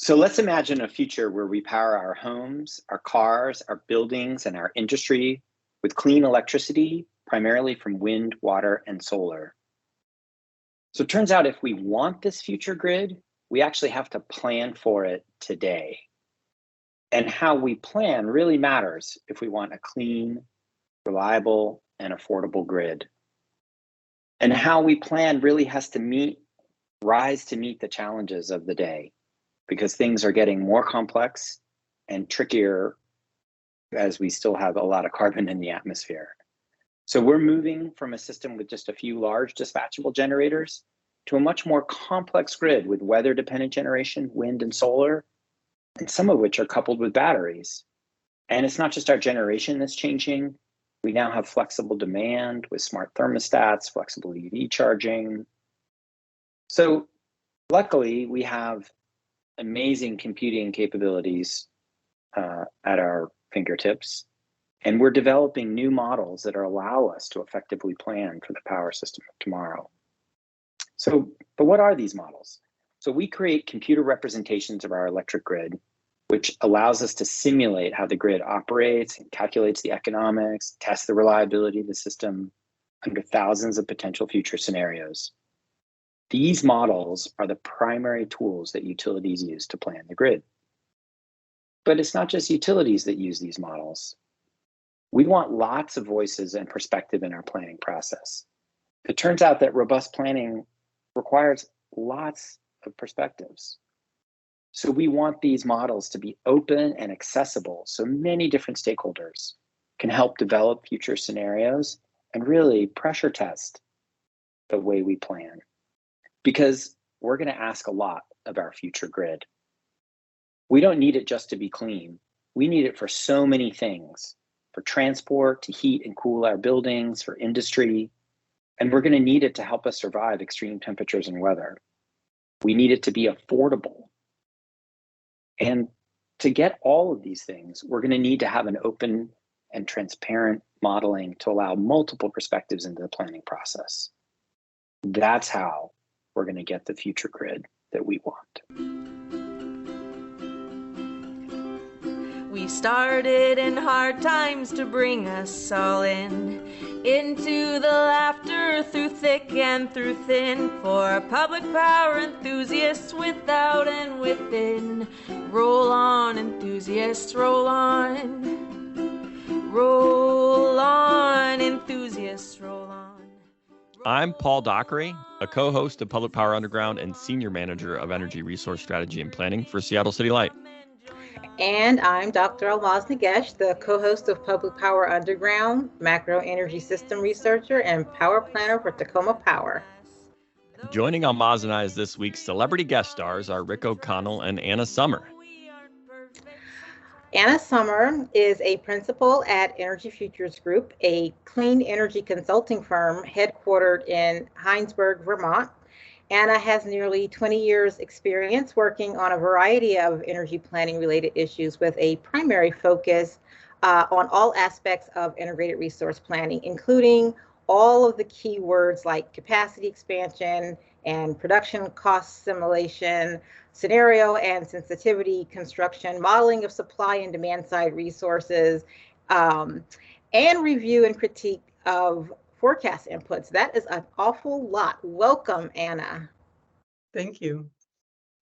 So let's imagine a future where we power our homes, our cars, our buildings, and our industry with clean electricity, primarily from wind, water, and solar. So it turns out if we want this future grid, we actually have to plan for it today. And how we plan really matters if we want a clean, reliable, and affordable grid. And how we plan really has to rise to meet the challenges of the day, because things are getting more complex and trickier as we still have a lot of carbon in the atmosphere. So we're moving from a system with just a few large dispatchable generators to a much more complex grid with weather-dependent generation, wind and solar, and some of which are coupled with batteries. And it's not just our generation that's changing. We now have flexible demand with smart thermostats, flexible EV charging. So luckily, we have amazing computing capabilities at our fingertips. And we're developing new models that allow us to effectively plan for the power system of tomorrow. But what are these models? So we create computer representations of our electric grid, which allows us to simulate how the grid operates and calculates the economics, tests the reliability of the system under thousands of potential future scenarios. These models are the primary tools that utilities use to plan the grid. But it's not just utilities that use these models. We want lots of voices and perspective in our planning process. It turns out that robust planning requires lots of perspectives. So we want these models to be open and accessible so many different stakeholders can help develop future scenarios and really pressure test the way we plan. Because we're going to ask a lot of our future grid. We don't need it just to be clean. We need it for so many things, for transport, to heat and cool our buildings, for industry, and we're going to need it to help us survive extreme temperatures and weather. We need it to be affordable. And to get all of these things, we're going to need to have an open and transparent modeling to allow multiple perspectives into the planning process. That's how we're going to get the future grid that we want. We started in hard times to bring us all into the laughter through thick and through thin, for public power enthusiasts without and within. Roll on, enthusiasts, roll on. Roll on, enthusiasts, roll on. I'm Paul Dockery, a co-host of Public Power Underground and senior manager of energy resource strategy and planning for Seattle City Light. And I'm Dr. Ahlmahz Negash, the co-host of Public Power Underground, macro energy system researcher, and power planner for Tacoma Power. Joining Ahlmahz and I as this week's celebrity guest stars are Rick O'Connell and Anna Sommer. Anna Sommer is a principal at Energy Futures Group, a clean energy consulting firm headquartered in Hinesburg, Vermont. Anna has nearly 20 years experience working on a variety of energy planning related issues with a primary focus on all aspects of integrated resource planning, including all of the key words like capacity expansion and production cost simulation, scenario and sensitivity construction, modeling of supply and demand side resources, and review and critique of forecast inputs. That is an awful lot. Welcome, Anna. Thank you.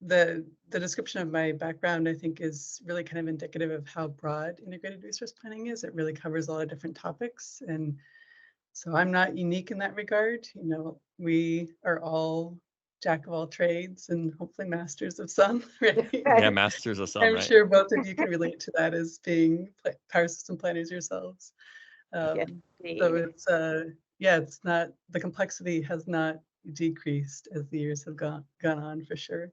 The description of my background, I think, is really kind of indicative of how broad integrated resource planning is. It really covers a lot of different topics. And so I'm not unique in that regard. You know, we are all jack of all trades and hopefully masters of some, right? Yeah, masters of some, I'm right? sure both of you can relate to that as being power system planners yourselves. Yes, so it's not, the complexity has not decreased as the years have gone on, for sure.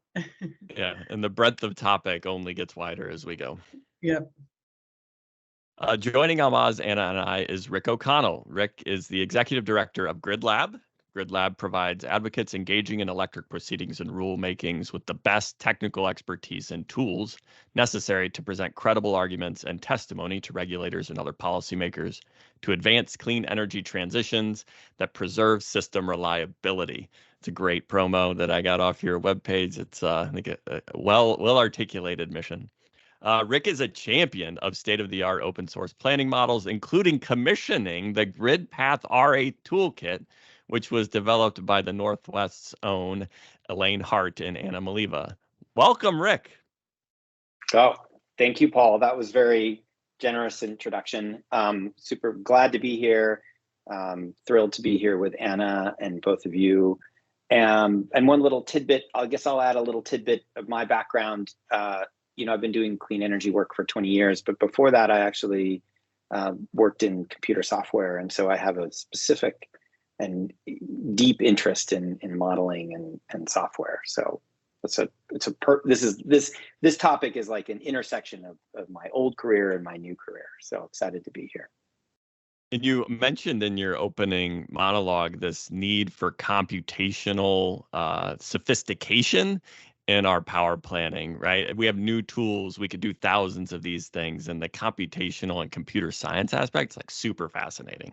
Yeah, and the breadth of topic only gets wider as we go. Yep. Joining Ahlmahz, Anna, and I is Rick O'Connell. Rick is the executive director of GridLab. GridLab provides advocates engaging in electric proceedings and rulemakings with the best technical expertise and tools necessary to present credible arguments and testimony to regulators and other policymakers to advance clean energy transitions that preserve system reliability. It's a great promo that I got off your webpage. It's I think a well articulated mission. Rick is a champion of state-of-the-art open source planning models, including commissioning the GridPath R8 toolkit, which was developed by the Northwest's own Elaine Hart and Anna Maliva. Welcome, Rick. Oh, thank you, Paul. That was very generous introduction. Super glad to be here. Thrilled to be here with Anna and both of you. And one little tidbit, I guess I'll add a little tidbit of my background. I've been doing clean energy work for 20 years, but before that, I actually worked in computer software. And so I have a specific and deep interest in modeling and software. So this topic is like an intersection of my old career and my new career. So excited to be here. And you mentioned in your opening monologue this need for computational sophistication in our power planning, right? We have new tools. We could do thousands of these things, and the computational and computer science aspects like super fascinating.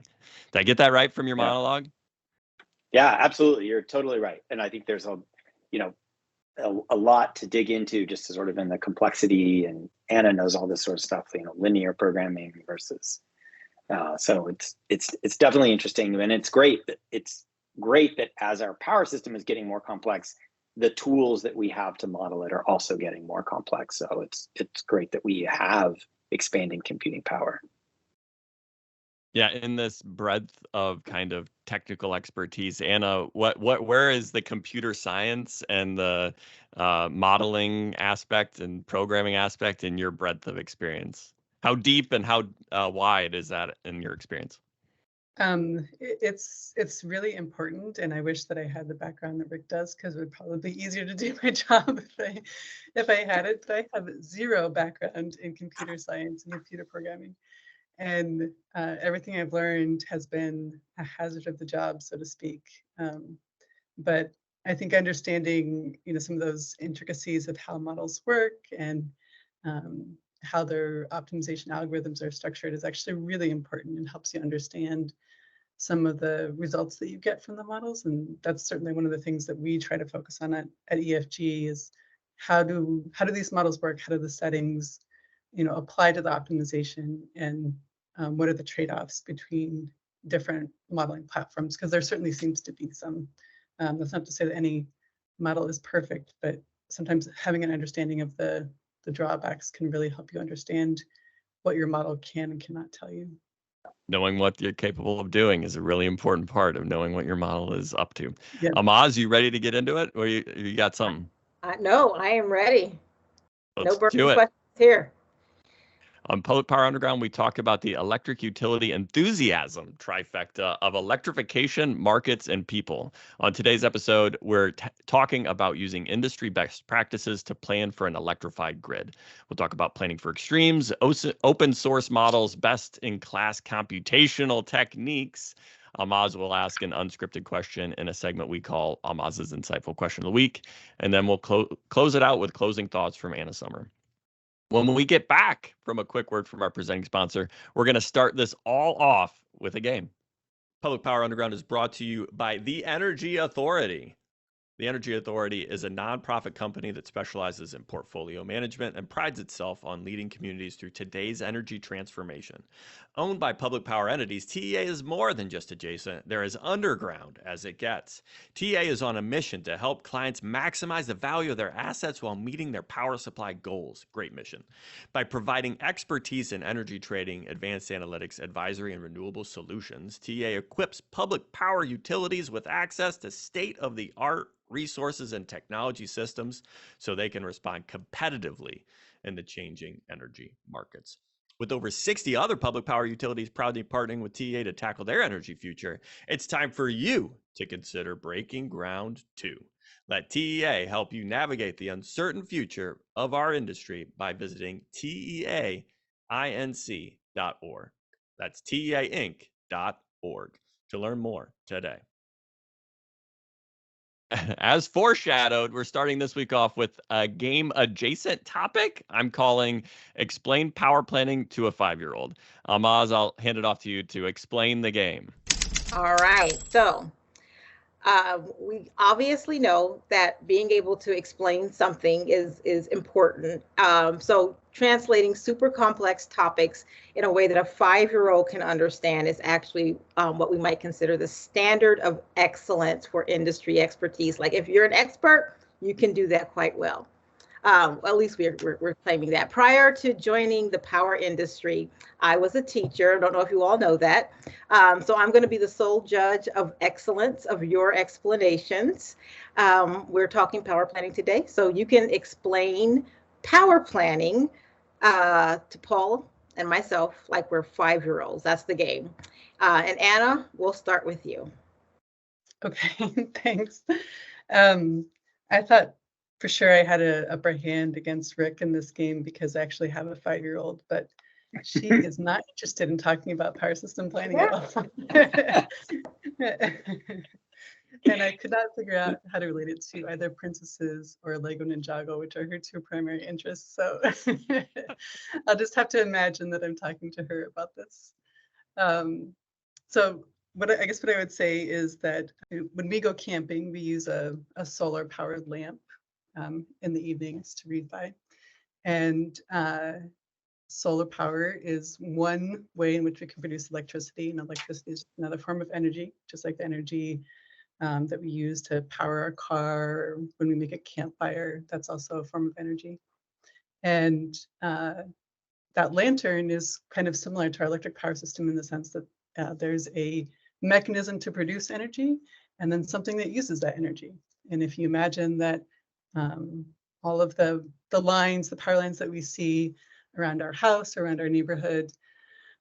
Did I get that right from your monologue? Yeah, absolutely. You're totally right. And I think there's a lot to dig into just to sort of in the complexity, and Anna knows all this sort of stuff, linear programming versus so it's definitely interesting, and it's great that as our power system is getting more complex, the tools that we have to model it are also getting more complex. So it's great that we have expanding computing power. Yeah, in this breadth of kind of technical expertise, Anna, where is the computer science and the modeling aspect and programming aspect in your breadth of experience? How deep and how wide is that in your experience? It's really important, and I wish that I had the background that Rick does, because it would probably be easier to do my job if I had it. But I have zero background in computer science and computer programming, and everything I've learned has been a hazard of the job, so to speak. But I think understanding, some of those intricacies of how models work and how their optimization algorithms are structured is actually really important and helps you understand some of the results that you get from the models. And that's certainly one of the things that we try to focus on at EFG is how do these models work? How do the settings, apply to the optimization, and what are the trade-offs between different modeling platforms? Because there certainly seems to be some. That's not to say that any model is perfect, but sometimes having an understanding of the drawbacks can really help you understand what your model can and cannot tell you. Knowing what you're capable of doing is a really important part of knowing what your model is up to. Yeah. Ahlmahz, you ready to get into it, or you got something? No, I am ready. Let's no burning do it. questions here. On Public Power Underground, we talk about the electric utility enthusiasm trifecta of electrification, markets, and people. On today's episode, we're talking about using industry best practices to plan for an electrified grid. We'll talk about planning for extremes, open source models, best-in-class computational techniques. Ahlmahz will ask an unscripted question in a segment we call Ahlmahz's Insightful Question of the Week, and then we'll close it out with closing thoughts from Anna Sommer. When we get back from a quick word from our presenting sponsor, we're going to start this all off with a game. Public Power Underground is brought to you by the Energy Authority. The Energy Authority is a nonprofit company that specializes in portfolio management and prides itself on leading communities through today's energy transformation. Owned by public power entities, TEA is more than just adjacent. They're as underground as it gets. TEA is on a mission to help clients maximize the value of their assets while meeting their power supply goals. Great mission. By providing expertise in energy trading, advanced analytics, advisory, and renewable solutions, TEA equips public power utilities with access to state-of-the-art resources and technology systems so they can respond competitively in the changing energy markets. With over 60 other public power utilities proudly partnering with TEA to tackle their energy future, it's time for you to consider breaking ground too. Let TEA help you navigate the uncertain future of our industry by visiting TEAinc.org. That's TEAinc.org to learn more today. As foreshadowed, we're starting this week off with a game adjacent topic I'm calling Explain Power Planning to a 5-year-old. Ahlmahz, I'll hand it off to you to explain the game. All right. So We obviously know that being able to explain something is important. So translating super complex topics in a way that a 5-year-old can understand is actually what we might consider the standard of excellence for industry expertise. Like if you're an expert, you can do that quite well. At least we're claiming that. Prior to joining the power industry, I was a teacher. I don't know if you all know that. So I'm going to be the sole judge of excellence of your explanations. We're talking power planning today, so you can explain power planning to Paul and myself like we're 5-year-olds. That's the game. And Anna, we'll start with you. Okay, thanks. I thought for sure I had a upper hand against Rick in this game because I actually have a 5-year-old, but she is not interested in talking about power system planning at all. And I could not figure out how to relate it to either princesses or Lego Ninjago, which are her 2 primary interests. So I'll just have to imagine that I'm talking to her about this. So I guess what I would say is that when we go camping, we use a solar powered lamp in the evenings to read by. And solar power is one way in which we can produce electricity, and electricity is another form of energy, just like the energy that we use to power our car, or when we make a campfire, that's also a form of energy. And that lantern is kind of similar to our electric power system in the sense that there's a mechanism to produce energy and then something that uses that energy. And if you imagine that all of the lines, the power lines that we see around our house, around our neighborhood,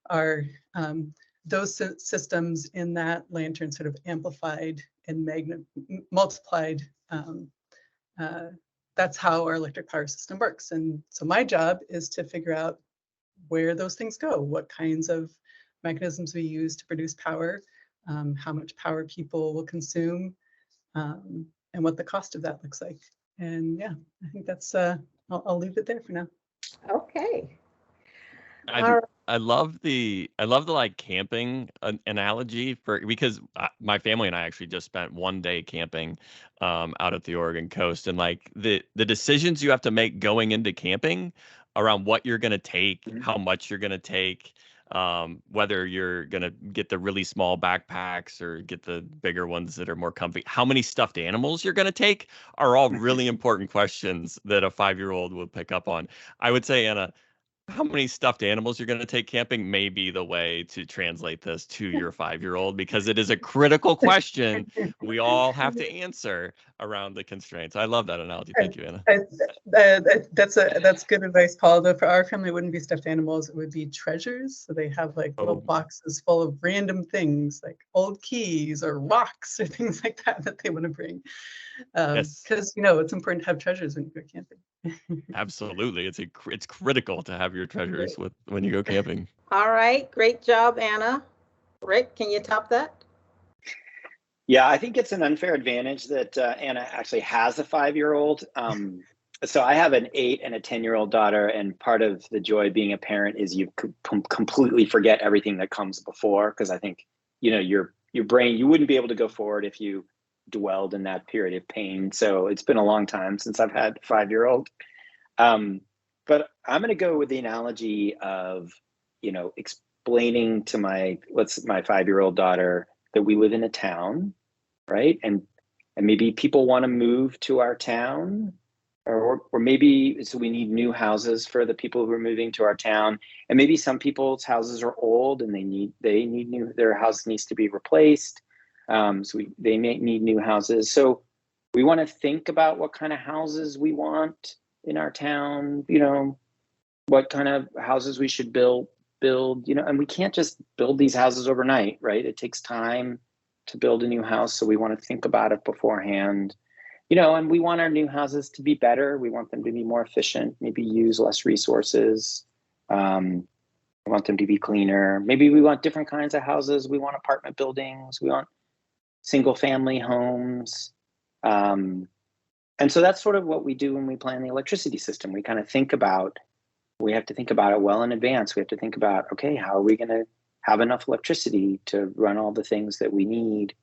are those systems in that lantern sort of amplified and multiplied. That's how our electric power system works. And so my job is to figure out where those things go, what kinds of mechanisms we use to produce power, how much power people will consume, and what the cost of that looks like. And yeah, I think that's, I'll leave it there for now. Okay. I love the like camping analogy because my family and I actually just spent 1 day camping out at the Oregon coast, and like the decisions you have to make going into camping around what you're going to take, how much you're going to take, whether you're going to get the really small backpacks or get the bigger ones that are more comfy, how many stuffed animals you're going to take are all really important questions that a 5-year-old would pick up on. I would say, Anna, how many stuffed animals you're going to take camping may be the way to translate this to your 5-year-old, because it is a critical question we all have to answer around the constraints. I love that analogy. Thank you, Anna. That's good advice, Paul. Though for our family, it wouldn't be stuffed animals; it would be treasures. So they have like little boxes full of random things, like old keys or rocks or things like that they want to bring. Because it's important to have treasures when you go camping. Absolutely, it's critical to have your treasures when you go camping. All right, great job, Anna. Rick, can you top that? Yeah, I think it's an unfair advantage that Anna actually has a 5-year-old. So I have an 8 and a 10-year-old daughter, and part of the joy of being a parent is you completely forget everything that comes before, because I think your brain, you wouldn't be able to go forward if you dwelled in that period of pain. So it's been a long time since I've had a 5-year-old. But I'm going to go with the analogy of, explaining to my 5-year-old daughter that we live in a town, right? And maybe people want to move to our town, or maybe so we need new houses for the people who are moving to our town. And maybe some people's houses are old and they need their house needs to be replaced. So they may need new houses. So we want to think about what kind of houses we want in our town, what kind of houses we should build, and we can't just build these houses overnight, right? It takes time to build a new house. So we want to think about it beforehand, and we want our new houses to be better. We want them to be more efficient, maybe use less resources. We want them to be cleaner. Maybe we want different kinds of houses. We want apartment buildings. We want single family homes. And so that's sort of what we do when we plan the electricity system. We kind of we have to think about it well in advance. We have to think about, okay, how are we going to have enough electricity to run all the things that we need?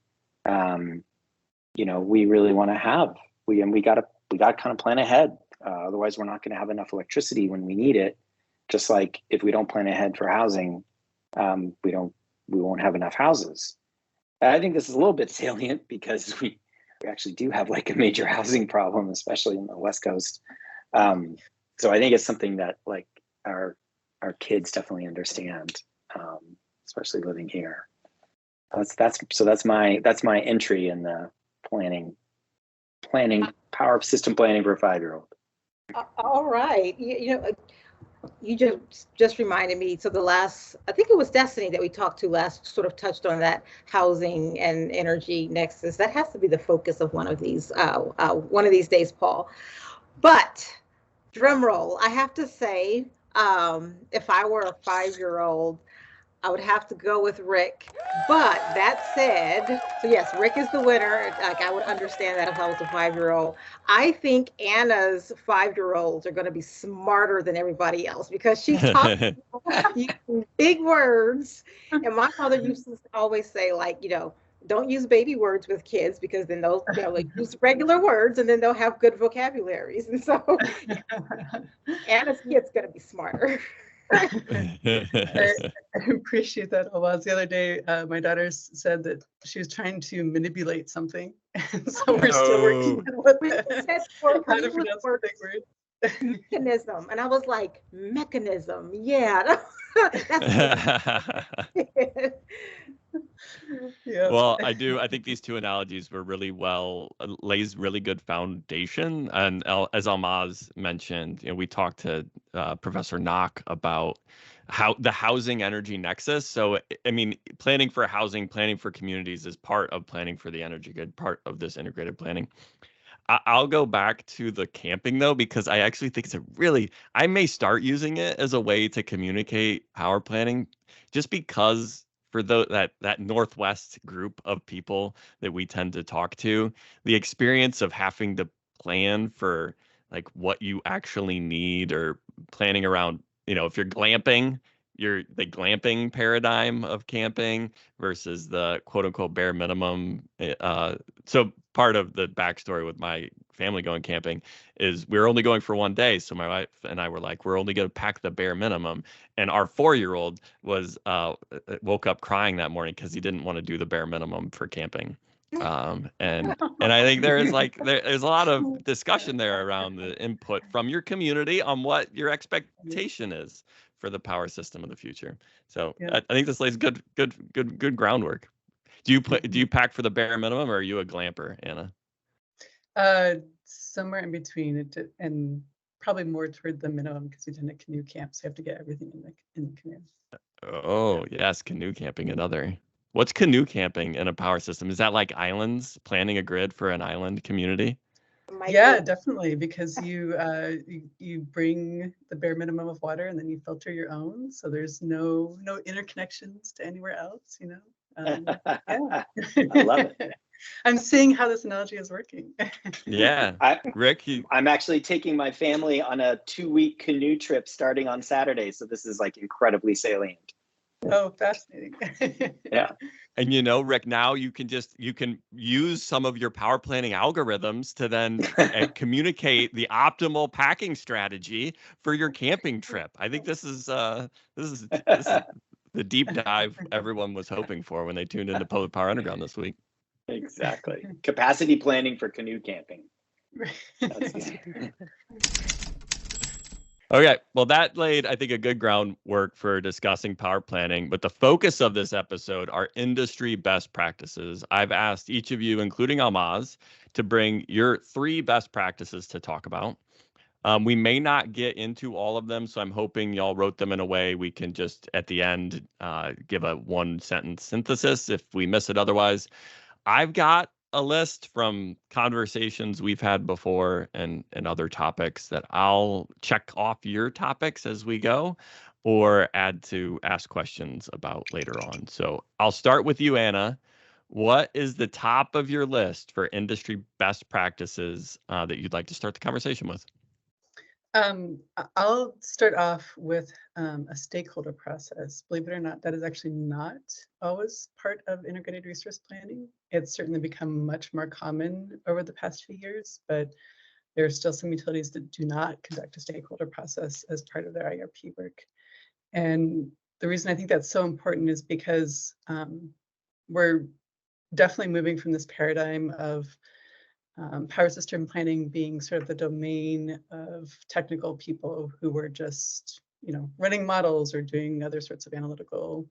we really want to have. We got to kind of plan ahead. Otherwise, we're not going to have enough electricity when we need it. Just like if we don't plan ahead for housing, we won't have enough houses. I think this is a little bit salient because we actually do have like a major housing problem, especially in the West Coast. So I think it's something that like our kids definitely understand, especially living here. That's my entry in the planning power system planning for a 5-year-old. All right. You just reminded me. So I think it was Destiny that we talked to last, sort of touched on that housing and energy nexus. That has to be the focus of one of these days, Paul. But drum roll, I have to say, if I were a 5-year-old, I would have to go with Rick. But that said, so yes, Rick is the winner. Like, I would understand that if I was a 5-year-old. I think Anna's 5-year-olds are going to be smarter than everybody else because she talks using big words. And my mother used to always say, like, don't use baby words with kids because then they'll like use regular words and then they'll have good vocabularies. And so Anna's kid's going to be smarter. I appreciate that, Ahlmahz. The other day, my daughter said that she was trying to manipulate something, and so we're still working with how to pronounce the big word. Mechanism, and I was like, mechanism, yeah. Yeah. Well, I think these two analogies were really lays really good foundation. And as Ahlmahz mentioned, we talked to Professor Knock about how the housing energy nexus. So, I mean, planning for housing, planning for communities is part of planning for the energy grid, part of this integrated planning. I'll go back to the camping though, because I actually think I may start using it as a way to communicate power planning, just because for that Northwest group of people that we tend to talk to, the experience of having to plan for like what you actually need, or planning around, if you're glamping, the glamping paradigm of camping versus the quote unquote bare minimum. So part of the backstory with my family going camping is we were only going for one day. So my wife and I were like, we're only going to pack the bare minimum. And our 4-year-old was woke up crying that morning because he didn't want to do the bare minimum for camping. And I think there's a lot of discussion there around the input from your community on what your expectation is for the power system of the future. So yeah. I think this lays good groundwork. Do you pack for the bare minimum, or are you a glamper, Anna? Somewhere in between it, and probably more toward the minimum because we tend to canoe camp, so you have to get everything in the canoe. Oh yes, canoe camping. What's canoe camping in a power system? Is that like islands, planning a grid for an island community? Yeah, definitely, because you bring the bare minimum of water and then you filter your own, so there's no interconnections to anywhere else. Yeah. I love it. I'm seeing how this analogy is working. Yeah, Rick, I'm actually taking my family on a 2-week canoe trip starting on Saturday, so this is like incredibly salient. Oh, fascinating. Yeah. And Rick, now you can use some of your power planning algorithms to then communicate the optimal packing strategy for your camping trip. I think this is the deep dive everyone was hoping for when they tuned into Public Power Underground this week. Exactly. Capacity planning for canoe camping. Okay, well, that laid, I think, a good groundwork for discussing power planning. But the focus of this episode are industry best practices. I've asked each of you, including Ahlmahz, to bring your 3 best practices to talk about. We may not get into all of them, so I'm hoping y'all wrote them in a way we can just, at the end, give a 1-sentence synthesis if we miss it otherwise. I've got a list from conversations we've had before and other topics that I'll check off your topics as we go or add to ask questions about later on. So I'll start with you, Anna. What is the top of your list for industry best practices that you'd like to start the conversation with? I'll start off with a stakeholder process. Believe it or not, that is actually not always part of integrated resource planning. It's certainly become much more common over the past few years, but there are still some utilities that do not conduct a stakeholder process as part of their IRP work. And the reason I think that's so important is because we're definitely moving from this paradigm of power system planning being sort of the domain of technical people who were just, running models or doing other sorts of analytical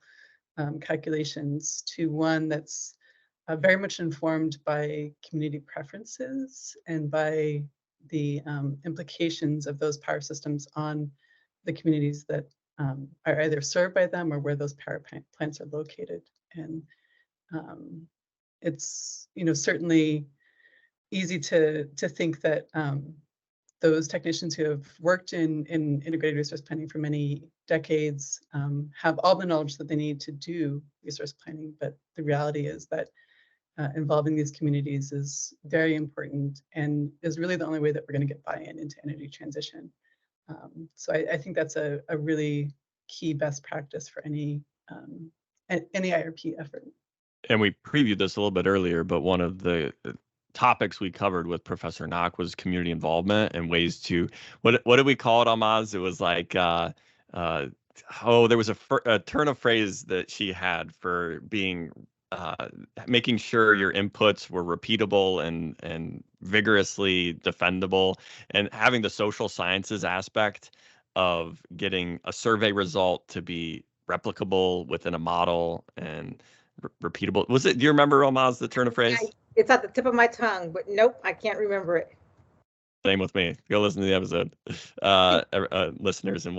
calculations, to one that's very much informed by community preferences and by the implications of those power systems on the communities that are either served by them or where those power plants are located. And it's, certainly easy to think that those technicians who have worked in integrated resource planning for many decades have all the knowledge that they need to do resource planning. But the reality is that involving these communities is very important and is really the only way that we're going to get buy-in into energy transition. So I think that's a really key best practice for any IRP effort. And we previewed this a little bit earlier, but one of the topics we covered with Professor Nock was community involvement and ways to, what did we call it, Ahlmahz? It was like, there was a turn of phrase that she had for being, making sure your inputs were repeatable and vigorously defendable, and having the social sciences aspect of getting a survey result to be replicable within a model and repeatable. Do you remember, Ahlmahz, the turn of phrase? It's at the tip of my tongue, but nope, I can't remember it. Same with me. Go listen to the episode, listeners, and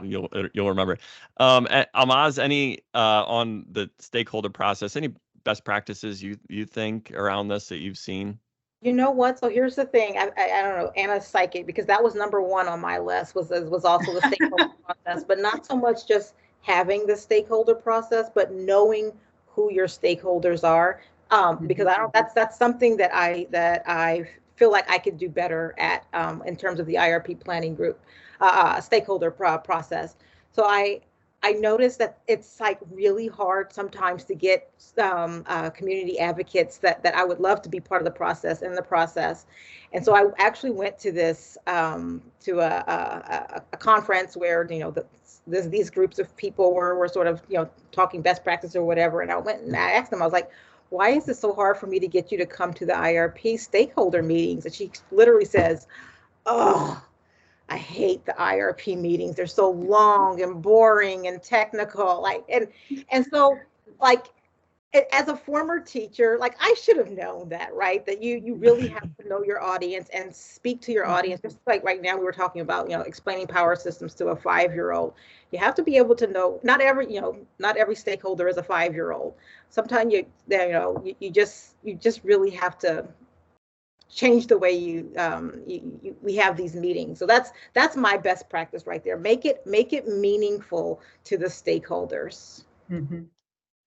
you'll remember. Ahlmahz, any on the stakeholder process, any best practices you think around this that you've seen? You know what? So here's the thing. I don't know, Anna's psychic, because that was number one on my list, was also the stakeholder process, but not so much just having the stakeholder process, but knowing who your stakeholders are. Because that's something that I feel like I could do better at in terms of the IRP planning group stakeholder process. So I noticed that it's like really hard sometimes to get community advocates that I would love to be part of the process and so I actually went to this to a conference where these groups of people were sort of talking best practice or whatever, and I went and I asked them, I was like, why is it so hard for me to get you to come to the IRP stakeholder meetings? And she literally says, oh, I hate the IRP meetings. They're so long and boring and technical. And so as a former teacher, I should have known that, right? That you really have to know your audience and speak to your audience. Just like right now we were talking about, explaining power systems to a 5-year-old. You have to be able to know, not every stakeholder is a 5-year-old. Sometimes you just really have to change the way we have these meetings. So that's my best practice right there. Make it meaningful to the stakeholders. Mm-hmm.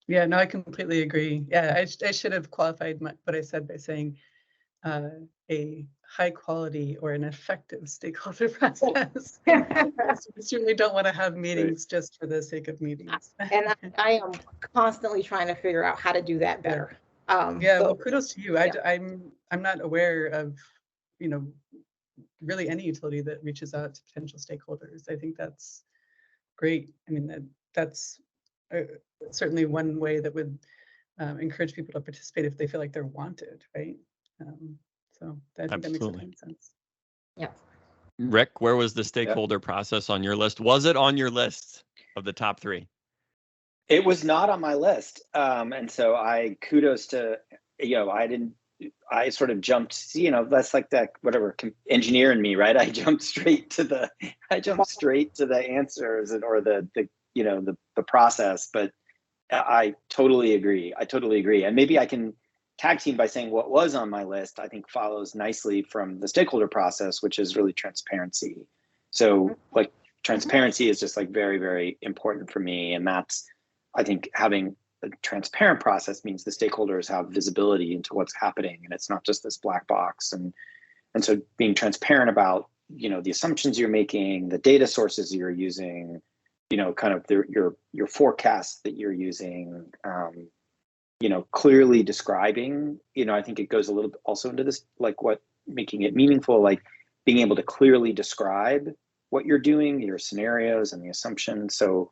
Yeah, no, I completely agree. Yeah, I should have qualified what I said by saying a high quality or an effective stakeholder process. We certainly don't want to have meetings just for the sake of meetings. And I am constantly trying to figure out how to do that better. Well, kudos to you. Yeah. I'm not aware of, really any utility that reaches out to potential stakeholders. I think that's great. I mean, that's certainly one way that would encourage people to participate if they feel like they're wanted, right? So I think that makes a ton of sense. Yeah. Rick, where was the stakeholder process on your list? Was it on your list of the top 3? It was not on my list. And so kudos to, I sort of jumped, that's like that, whatever, engineer in me, right? I jumped straight to the answers or the process, but I totally agree. And maybe I can tag team by saying what was on my list, I think follows nicely from the stakeholder process, which is really transparency. So transparency is just very, very important for me. And that's, I think, having a transparent process means the stakeholders have visibility into what's happening and it's not just this black box. And so being transparent about the assumptions you're making, the data sources you're using, kind of your forecasts that you're using, clearly describing, I think it goes a little bit also into this, like what making it meaningful, like being able to clearly describe what you're doing, your scenarios and the assumptions, so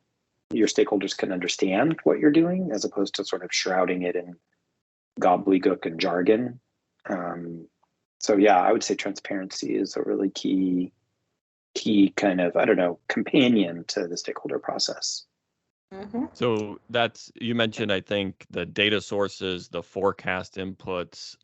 your stakeholders can understand what you're doing, as opposed to sort of shrouding it in gobbledygook and jargon. So yeah, I would say transparency is a really key kind of, companion to the stakeholder process. Mm-hmm. So you mentioned, I think, the data sources, the forecast inputs.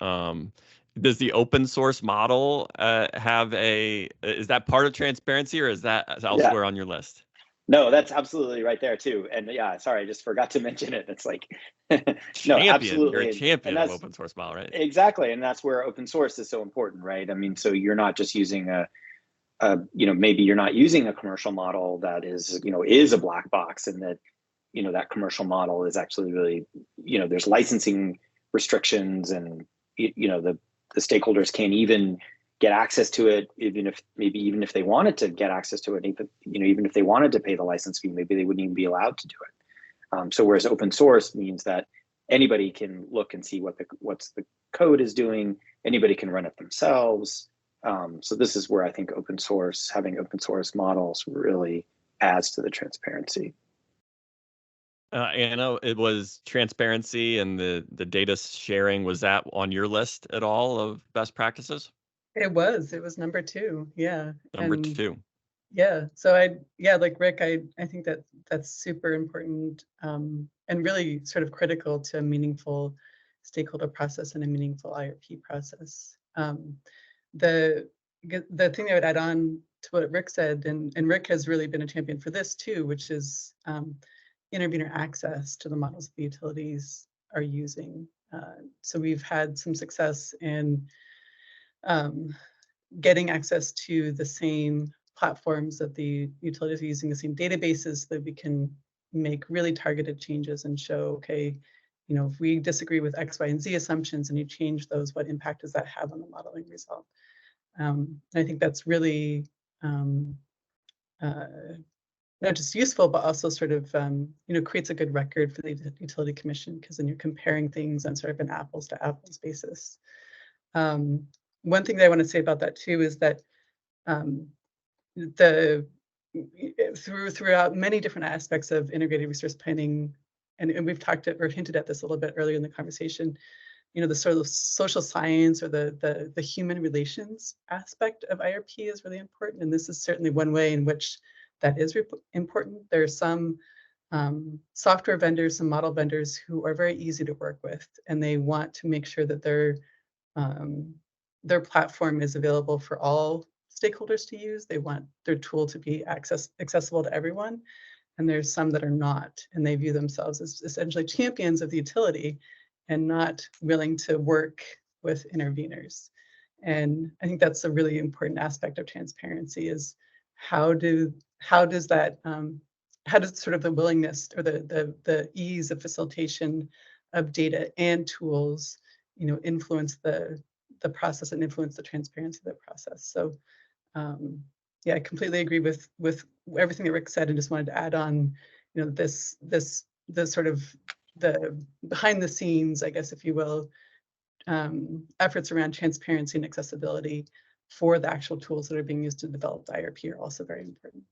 Does the open source model is that part of transparency, or is that elsewhere on your list? No, that's absolutely right there too. And yeah, sorry, I just forgot to mention it. It's like, no, absolutely. You're a and champion of open source model, right? Exactly. And that's where open source is so important, right? I mean, so you're not just using maybe you're not using a commercial model that is a black box, and that, that commercial model is actually really, there's licensing restrictions, and, the stakeholders can't even get access to it, even if they wanted to get access to it, even if they wanted to pay the license fee, maybe they wouldn't even be allowed to do it. So whereas open source means that anybody can look and see what the code is doing, anybody can run it themselves. So this is where I think having open source models really adds to the transparency. Anna, it was transparency and the data sharing. Was that on your list at all of best practices? It was number 2. Yeah. Number 2. Yeah. So like Rick, I think that's super important, and really sort of critical to a meaningful stakeholder process and a meaningful IRP process. The thing I would add on to what Rick said, and Rick has really been a champion for this too, which is intervener access to the models the utilities are using. So we've had some success in getting access to the same platforms that the utilities are using, the same databases, that we can make really targeted changes and show, okay, if we disagree with X, Y, and Z assumptions and you change those, what impact does that have on the modeling result? I think that's really not just useful, but also sort of, creates a good record for the utility commission, because then you're comparing things on sort of an apples to apples basis. One thing that I want to say about that too is that throughout many different aspects of integrated resource planning, and we've talked or hinted at this a little bit earlier in the conversation, the sort of social science or the human relations aspect of IRP is really important, and this is certainly one way in which that is important. There are some software vendors, some model vendors who are very easy to work with, and they want to make sure that their platform is available for all stakeholders to use. They want their tool to be accessible to everyone. And there's some that are not, and they view themselves as essentially champions of the utility and not willing to work with interveners. And I think that's a really important aspect of transparency, is how does sort of the willingness or the ease of facilitation of data and tools, influence the process and influence the transparency of the process. So yeah, I completely agree with everything that Rick said, and just wanted to add on, this sort of the behind the scenes, I guess, if you will, efforts around transparency and accessibility for the actual tools that are being used to develop the IRP are also very important.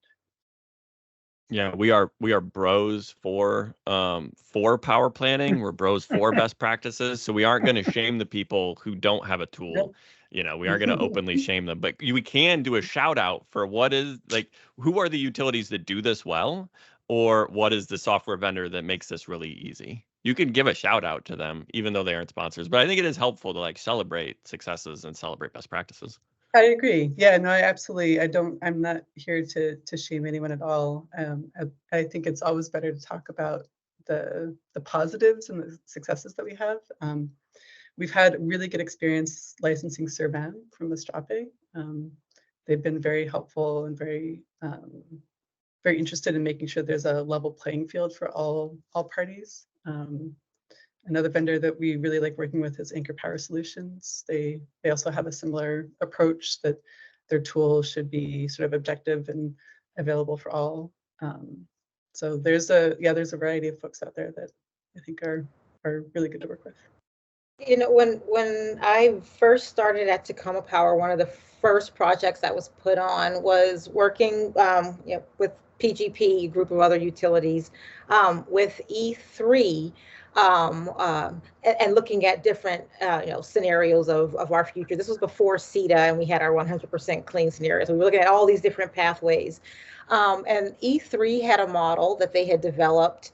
Yeah, we are bros for power planning. We're bros for best practices. So we aren't going to shame the people who don't have a tool. We aren't going to openly shame them, but we can do a shout out for who are the utilities that do this well, or what is the software vendor that makes this really easy. You can give a shout out to them, even though they aren't sponsors. But I think it is helpful to celebrate successes and celebrate best practices. I agree. Yeah, no, I'm not here to shame anyone at all. I think it's always better to talk about the positives and the successes that we have. We've had really good experience licensing Servan from Estrape. They've been very helpful and very interested in making sure there's a level playing field for all parties. Another vendor that we really like working with is Anchor Power Solutions. They also have a similar approach that their tools should be sort of objective and available for all. So there's a variety of folks out there that I think are really good to work with. You know, when I first started at Tacoma Power, one of the first projects that was put on was working with PGP, a group of other utilities, with E3, and looking at different scenarios of our future. This was before CETA, and we had our 100% clean scenarios. We were looking at all these different pathways, and E3 had a model that they had developed.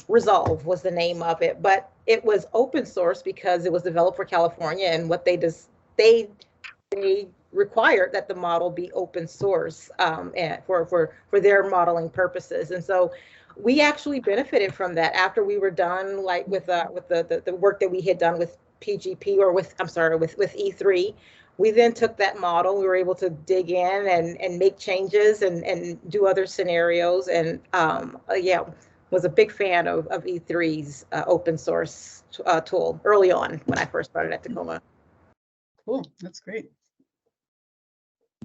Resolve was the name of it, but it was open source because it was developed for California, and what they required that the model be open source and for their modeling purposes. And so we actually benefited from that after we were done, like with the work that we had done with PGP, or with E3. We then took that model. We were able to dig in and make changes and do other scenarios, and was a big fan of E3's open source tool early on when I first started at Tacoma. Cool, that's great.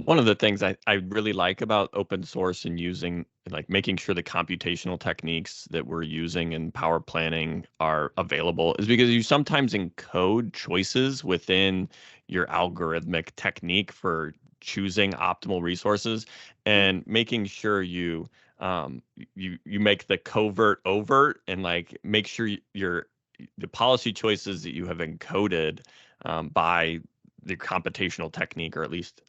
One of the things I really like about open source and making sure the computational techniques that we're using in power planning are available is because you sometimes encode choices within your algorithmic technique for choosing optimal resources, and making sure you make the covert overt, and make sure the policy choices that you have encoded by the computational technique, or at least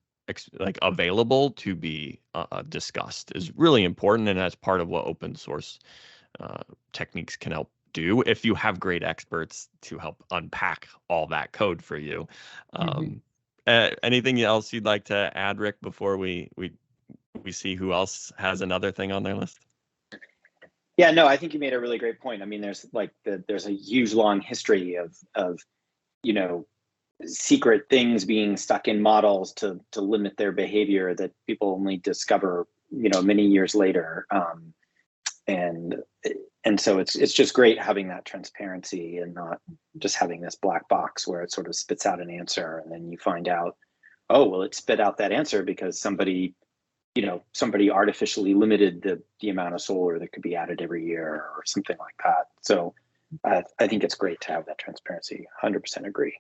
available to be discussed, is really important, and that's part of what open source techniques can help do if you have great experts to help unpack all that code for you. Anything else you'd like to add, Rick, before we see who else has another thing on their list? Yeah, no, I think you made a really great point. I mean, there's there's a huge long history of secret things being stuck in models to limit their behavior that people only discover many years later, and so it's just great having that transparency and not just having this black box where it sort of spits out an answer and then you find out, oh well, it spit out that answer because somebody artificially limited the amount of solar that could be added every year or something like that. So I think it's great to have that transparency. 100% agree.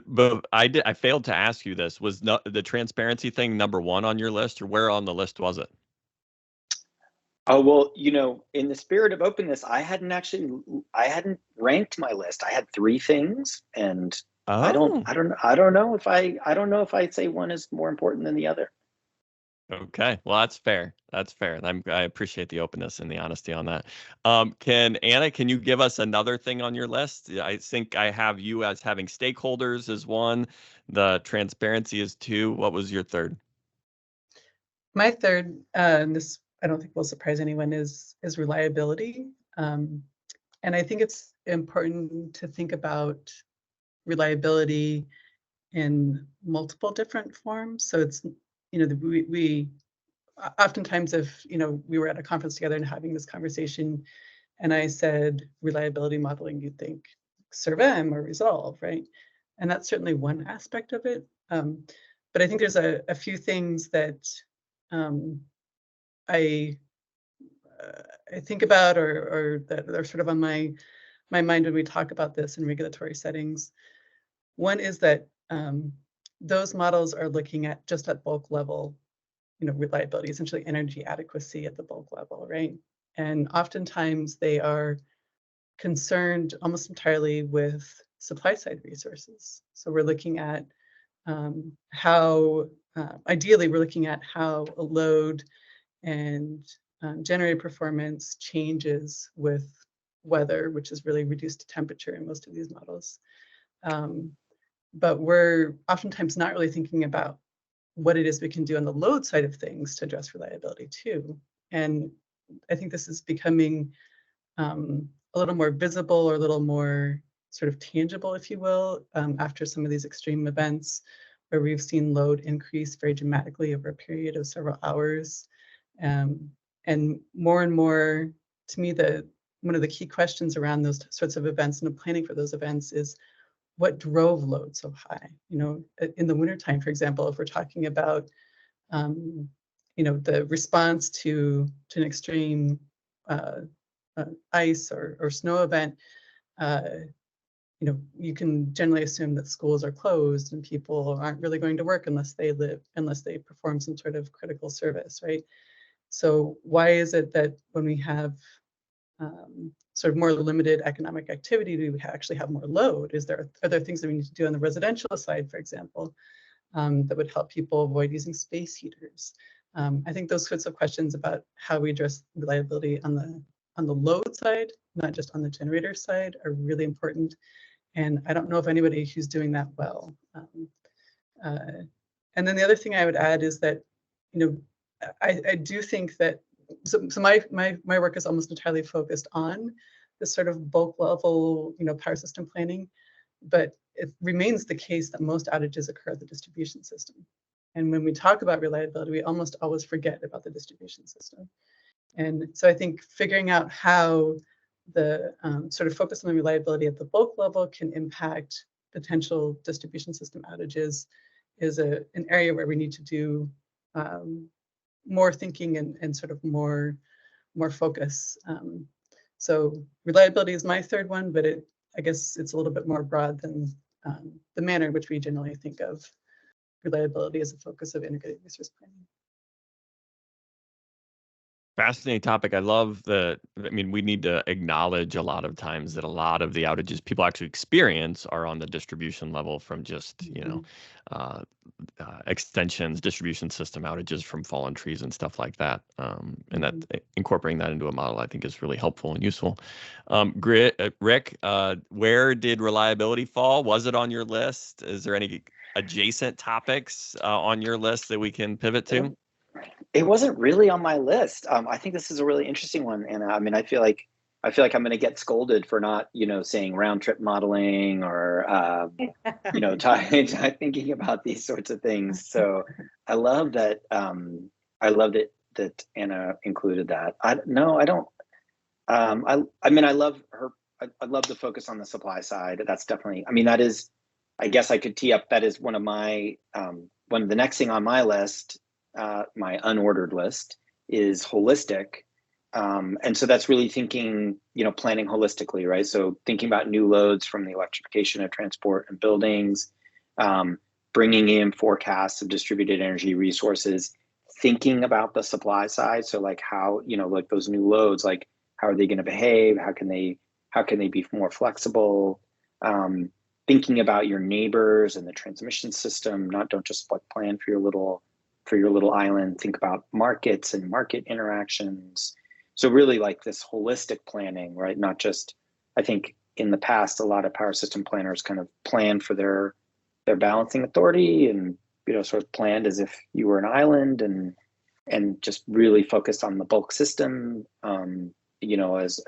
But I failed to ask you this. Was the transparency thing number one on your list, or where on the list was it? Oh, well, in the spirit of openness, I hadn't ranked my list. I had 3 things, and I don't know if I'd say one is more important than the other. Okay, well, that's fair. That's fair. I appreciate the openness and the honesty on that. Anna, can you give us another thing on your list? I think I have you as having stakeholders as 1. The transparency is 2. What was your third? My third, and this I don't think will surprise anyone, is reliability. And I think it's important to think about reliability in multiple different forms. So it's we oftentimes, if we were at a conference together and having this conversation, and I said reliability modeling, you'd think SERVM or Resolve, right? And that's certainly one aspect of it. But I think there's a few things that I think about, or that are sort of on my mind when we talk about this in regulatory settings. One is that those models are looking at just at bulk level, reliability, essentially energy adequacy at the bulk level, right? And oftentimes they are concerned almost entirely with supply side resources. So we're looking at ideally we're looking at how a load and generator performance changes with weather, which is really reduced to temperature in most of these models. But we're oftentimes not really thinking about what it is we can do on the load side of things to address reliability too. And I think this is becoming a little more visible, or a little more sort of tangible, if you will, after some of these extreme events where we've seen load increase very dramatically over a period of several hours. And more, to me, one of the key questions around those sorts of events and the planning for those events is, what drove load so high. You know, in the wintertime, for example, if we're talking about, you know, the response to an extreme ice or snow event, you know, you can generally assume that schools are closed and people aren't really going to work unless they perform some sort of critical service, right? So why is it that when we have sort of more limited economic activity, do we actually have more load? Are there things that we need to do on the residential side, for example, that would help people avoid using space heaters? I think those sorts of questions about how we address reliability on the load side, not just on the generator side, are really important. And I don't know of anybody who's doing that well. And then the other thing I would add is that, you know, I do think that, so my work is almost entirely focused on this sort of bulk level, you know, power system planning, but it remains the case that most outages occur at the distribution system. And when we talk about reliability, we almost always forget about the distribution system. And so I think figuring out how the sort of focus on the reliability at the bulk level can impact potential distribution system outages is an area where we need to do more thinking and sort of more focus. So reliability is my third one, but I guess it's a little bit more broad than the manner in which we generally think of reliability as a focus of integrated resource planning. Fascinating topic. I love I mean, we need to acknowledge a lot of times that a lot of the outages people actually experience are on the distribution level from just, you know, extensions, distribution system outages from fallen trees and stuff like that. And that incorporating that into a model, I think, is really helpful and useful. Rick, where did reliability fall? Was it on your list? Is there any adjacent topics on your list that we can pivot to? It wasn't really on my list. I think this is a really interesting one, Anna. I mean, I feel like I'm going to get scolded for not, you know, saying round trip modeling or, you know, thinking about these sorts of things. So I love that. I loved it that Anna included that. I don't. I mean, I love her. I love the focus on the supply side. That's definitely. I mean, that is. I guess I could tee up. That is one of the next thing on my list. My unordered list is holistic. And so that's really thinking, you know, planning holistically, right? So thinking about new loads from the electrification of transport and buildings, bringing in forecasts of distributed energy resources, thinking about the supply side. So like how, you know, like those new loads, like how are they going to behave? How can they be more flexible? Thinking about your neighbors and the transmission system, don't just like plan for your little island, think about markets and market interactions. So really like this holistic planning, right? Not just, I think in the past, a lot of power system planners kind of plan for their balancing authority and, you know, sort of planned as if you were an island and just really focused on the bulk system, you know, as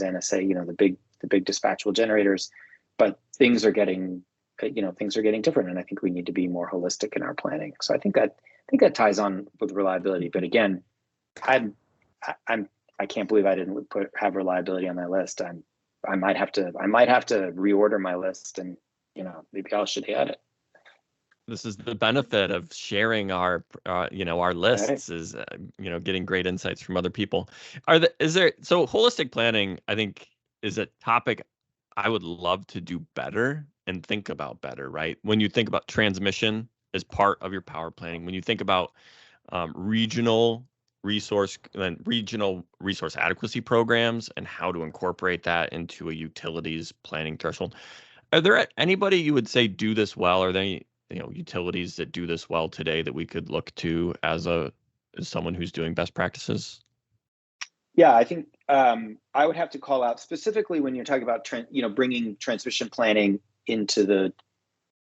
Anna say, you know, the big dispatchable generators, but things are getting different. And I think we need to be more holistic in our planning. So I think that ties on with reliability. But again, I can't believe I didn't have reliability on my list. I might have to reorder my list, and you know, maybe I should add it. This is the benefit of sharing our lists, is you know, getting great insights from other people. So holistic planning, I think, is a topic I would love to do better and think about better, right? When you think about transmission as part of your power planning, when you think about regional resource adequacy programs and how to incorporate that into a utilities planning threshold, are there anybody you would say do this well? Are there any, you know, utilities that do this well today that we could look to as someone who's doing best practices? Yeah, I think I would have to call out specifically when you're talking about bringing transmission planning into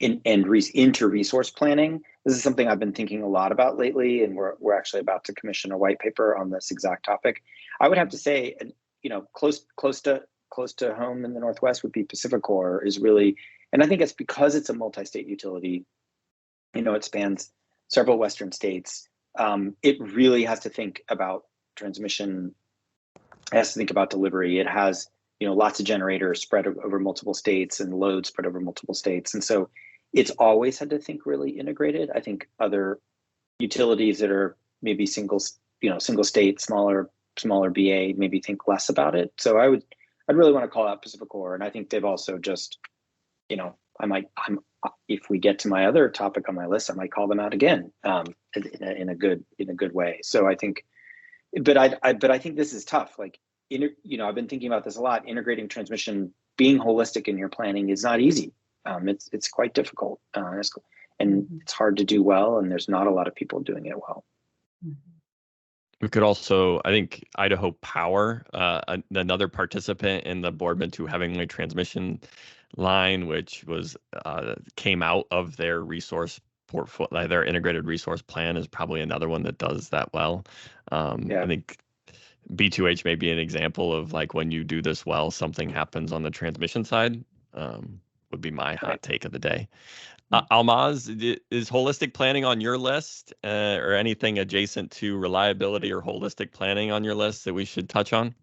into resource planning. This is something I've been thinking a lot about lately, and we're actually about to commission a white paper on this exact topic. I would have to say, you know, close to home in the Northwest would be PacifiCorp is really, and I think it's because it's a multi-state utility. You know, it spans several Western states. It really has to think about transmission. It has to think about delivery. It has, lots of generators spread over multiple states and loads spread over multiple states. And so it's always had to think really integrated. I think other utilities that are maybe single state, smaller BA, maybe think less about it. So I'd really want to call out Pacificor, and I think they've also just, if we get to my other topic on my list, I might call them out again in a good way. So I think, but I think this is tough. Like, I've been thinking about this a lot. Integrating transmission, being holistic in your planning is not easy. It's quite difficult, and it's hard to do well. And there's not a lot of people doing it well. We could also, I think, Idaho Power, another participant in the Boardman to Hemingway transmission line, which was came out of their resource portfolio, their integrated resource plan, is probably another one that does that well. I think B2H may be an example of, like, when you do this well, something happens on the transmission side. Would be my hot take of the day. Ahlmahz, is holistic planning on your list, or anything adjacent to reliability or holistic planning on your list that we should touch on?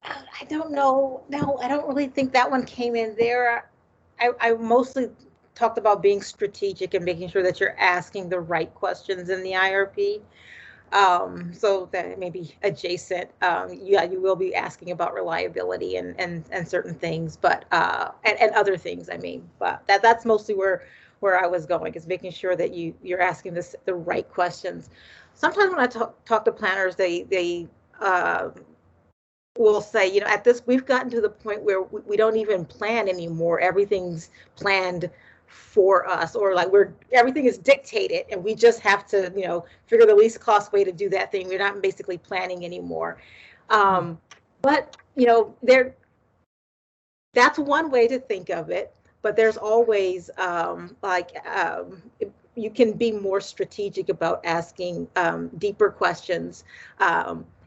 I don't know. No, I don't really think that one came in there. I mostly talked about being strategic and making sure that you're asking the right questions in the IRP. So that may be adjacent. You will be asking about reliability and certain things, but and other things. I mean, but that's mostly where I was going, is making sure that you're asking the right questions. Sometimes when I talk to planners, they will say, at this, we've gotten to the point where we don't even plan anymore. Everything's planned for us, or like everything is dictated and we just have to, figure the least cost way to do that thing. We're not basically planning anymore. But, that's one way to think of it. But there's always you can be more strategic about asking deeper questions.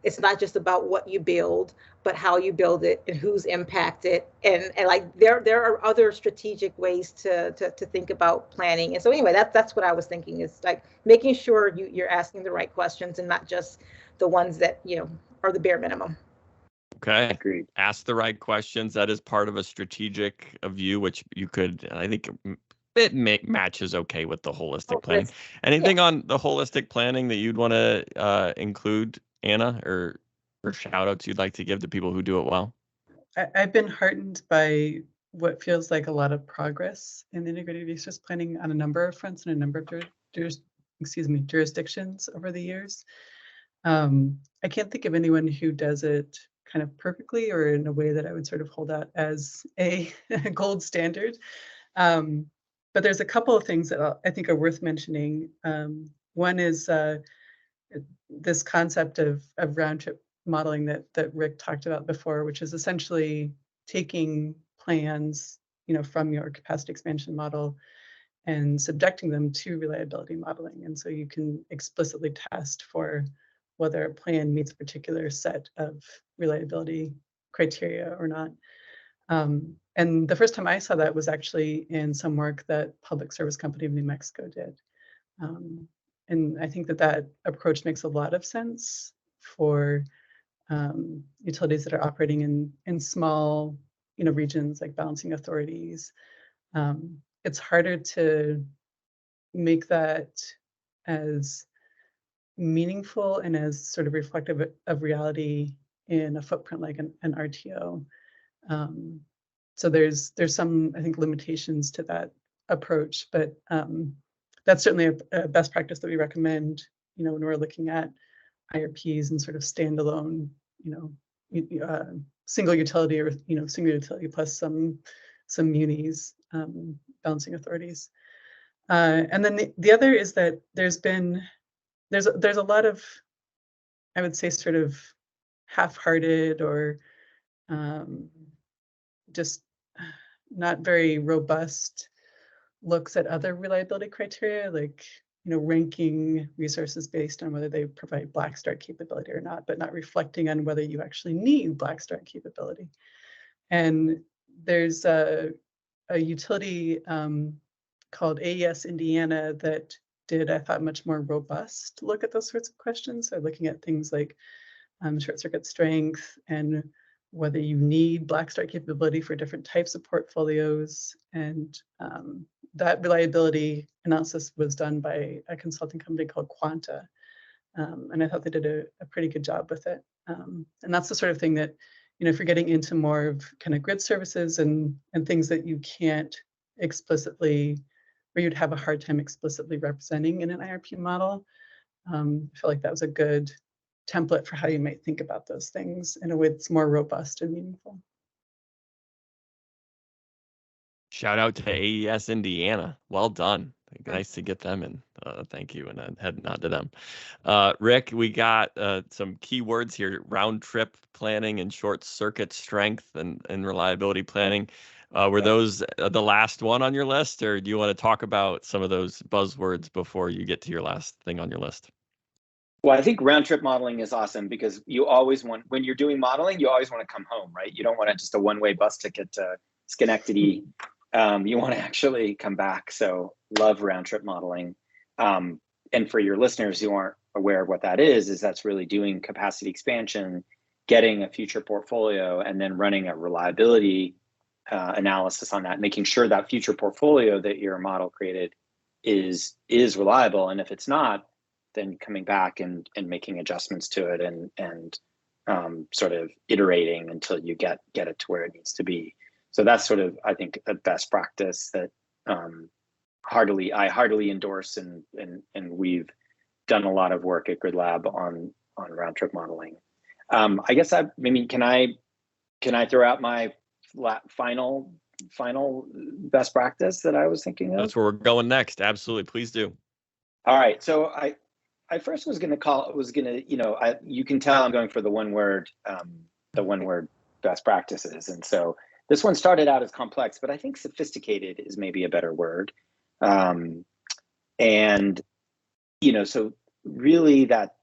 It's not just about what you build, but how you build it and who's impacted. And like there are other strategic ways to think about planning. And so anyway, that's what I was thinking, is like making sure you're asking the right questions and not just the ones that, are the bare minimum. Okay. Agreed. Ask the right questions. That is part of a strategic view, which you could, I think it matches okay with the holistic planning. Anything on the holistic planning that you'd want to include, Anna, or shout outs you'd like to give to people who do it well? I've been heartened by what feels like a lot of progress in integrated resource planning on a number of fronts and a number of jurisdictions over the years. I can't think of anyone who does it kind of perfectly or in a way that I would sort of hold out as a gold standard. But there's a couple of things that I think are worth mentioning. One is this concept of round trip modeling that Rick talked about before, which is essentially taking plans, from your capacity expansion model and subjecting them to reliability modeling. And so you can explicitly test for whether a plan meets a particular set of reliability criteria or not. And the first time I saw that was actually in some work that Public Service Company of New Mexico did. And I think that approach makes a lot of sense for utilities that are operating in small, regions like balancing authorities. It's harder to make that as meaningful and as sort of reflective of reality in a footprint like an RTO. So there's some, I think, limitations to that approach, but that's certainly a best practice that we recommend, when we're looking at IRPs and sort of standalone, single utility or, single utility plus some munis, balancing authorities. And then the other is that there's a lot of, I would say, sort of half-hearted or just not very robust looks at other reliability criteria, like, ranking resources based on whether they provide black start capability or not, but not reflecting on whether you actually need black start capability. And there's a utility called AES Indiana that did, I thought, much more robust look at those sorts of questions. So looking at things like short circuit strength and whether you need black start capability for different types of portfolios. And that reliability analysis was done by a consulting company called Quanta. And I thought they did a pretty good job with it. And that's the sort of thing that, if you're getting into more of kind of grid services and things that you can't explicitly, or you'd have a hard time explicitly representing in an IRP model, I feel like that was a good template for how you might think about those things in a way that's more robust and meaningful. Shout out to AES Indiana. Well done. Nice to get them in. Thank you, and a head nod to them. Rick, we got some key words here: round trip planning and short circuit strength and reliability planning. Were those the last one on your list, or do you want to talk about some of those buzzwords before you get to your last thing on your list? Well, I think round trip modeling is awesome because you always want, when you're doing modeling, you always want to come home, right? You don't want just a one-way bus ticket to Schenectady. You want to actually come back. So love round trip modeling. And for your listeners who aren't aware of what that is that's really doing capacity expansion, getting a future portfolio, and then running a reliability analysis on that, making sure that future portfolio that your model created is reliable. And if it's not, then coming back and making adjustments to it and sort of iterating until you get it to where it needs to be. So that's sort of, I think, a best practice that I heartily endorse, and we've done a lot of work at GridLab on round trip modeling. I guess can I throw out my final best practice that I was thinking of? That's where we're going next. Absolutely, please do. All right, so I first was going to you can tell I'm going for the one word best practices, and so this one started out as complex, but I think sophisticated is maybe a better word. So really that,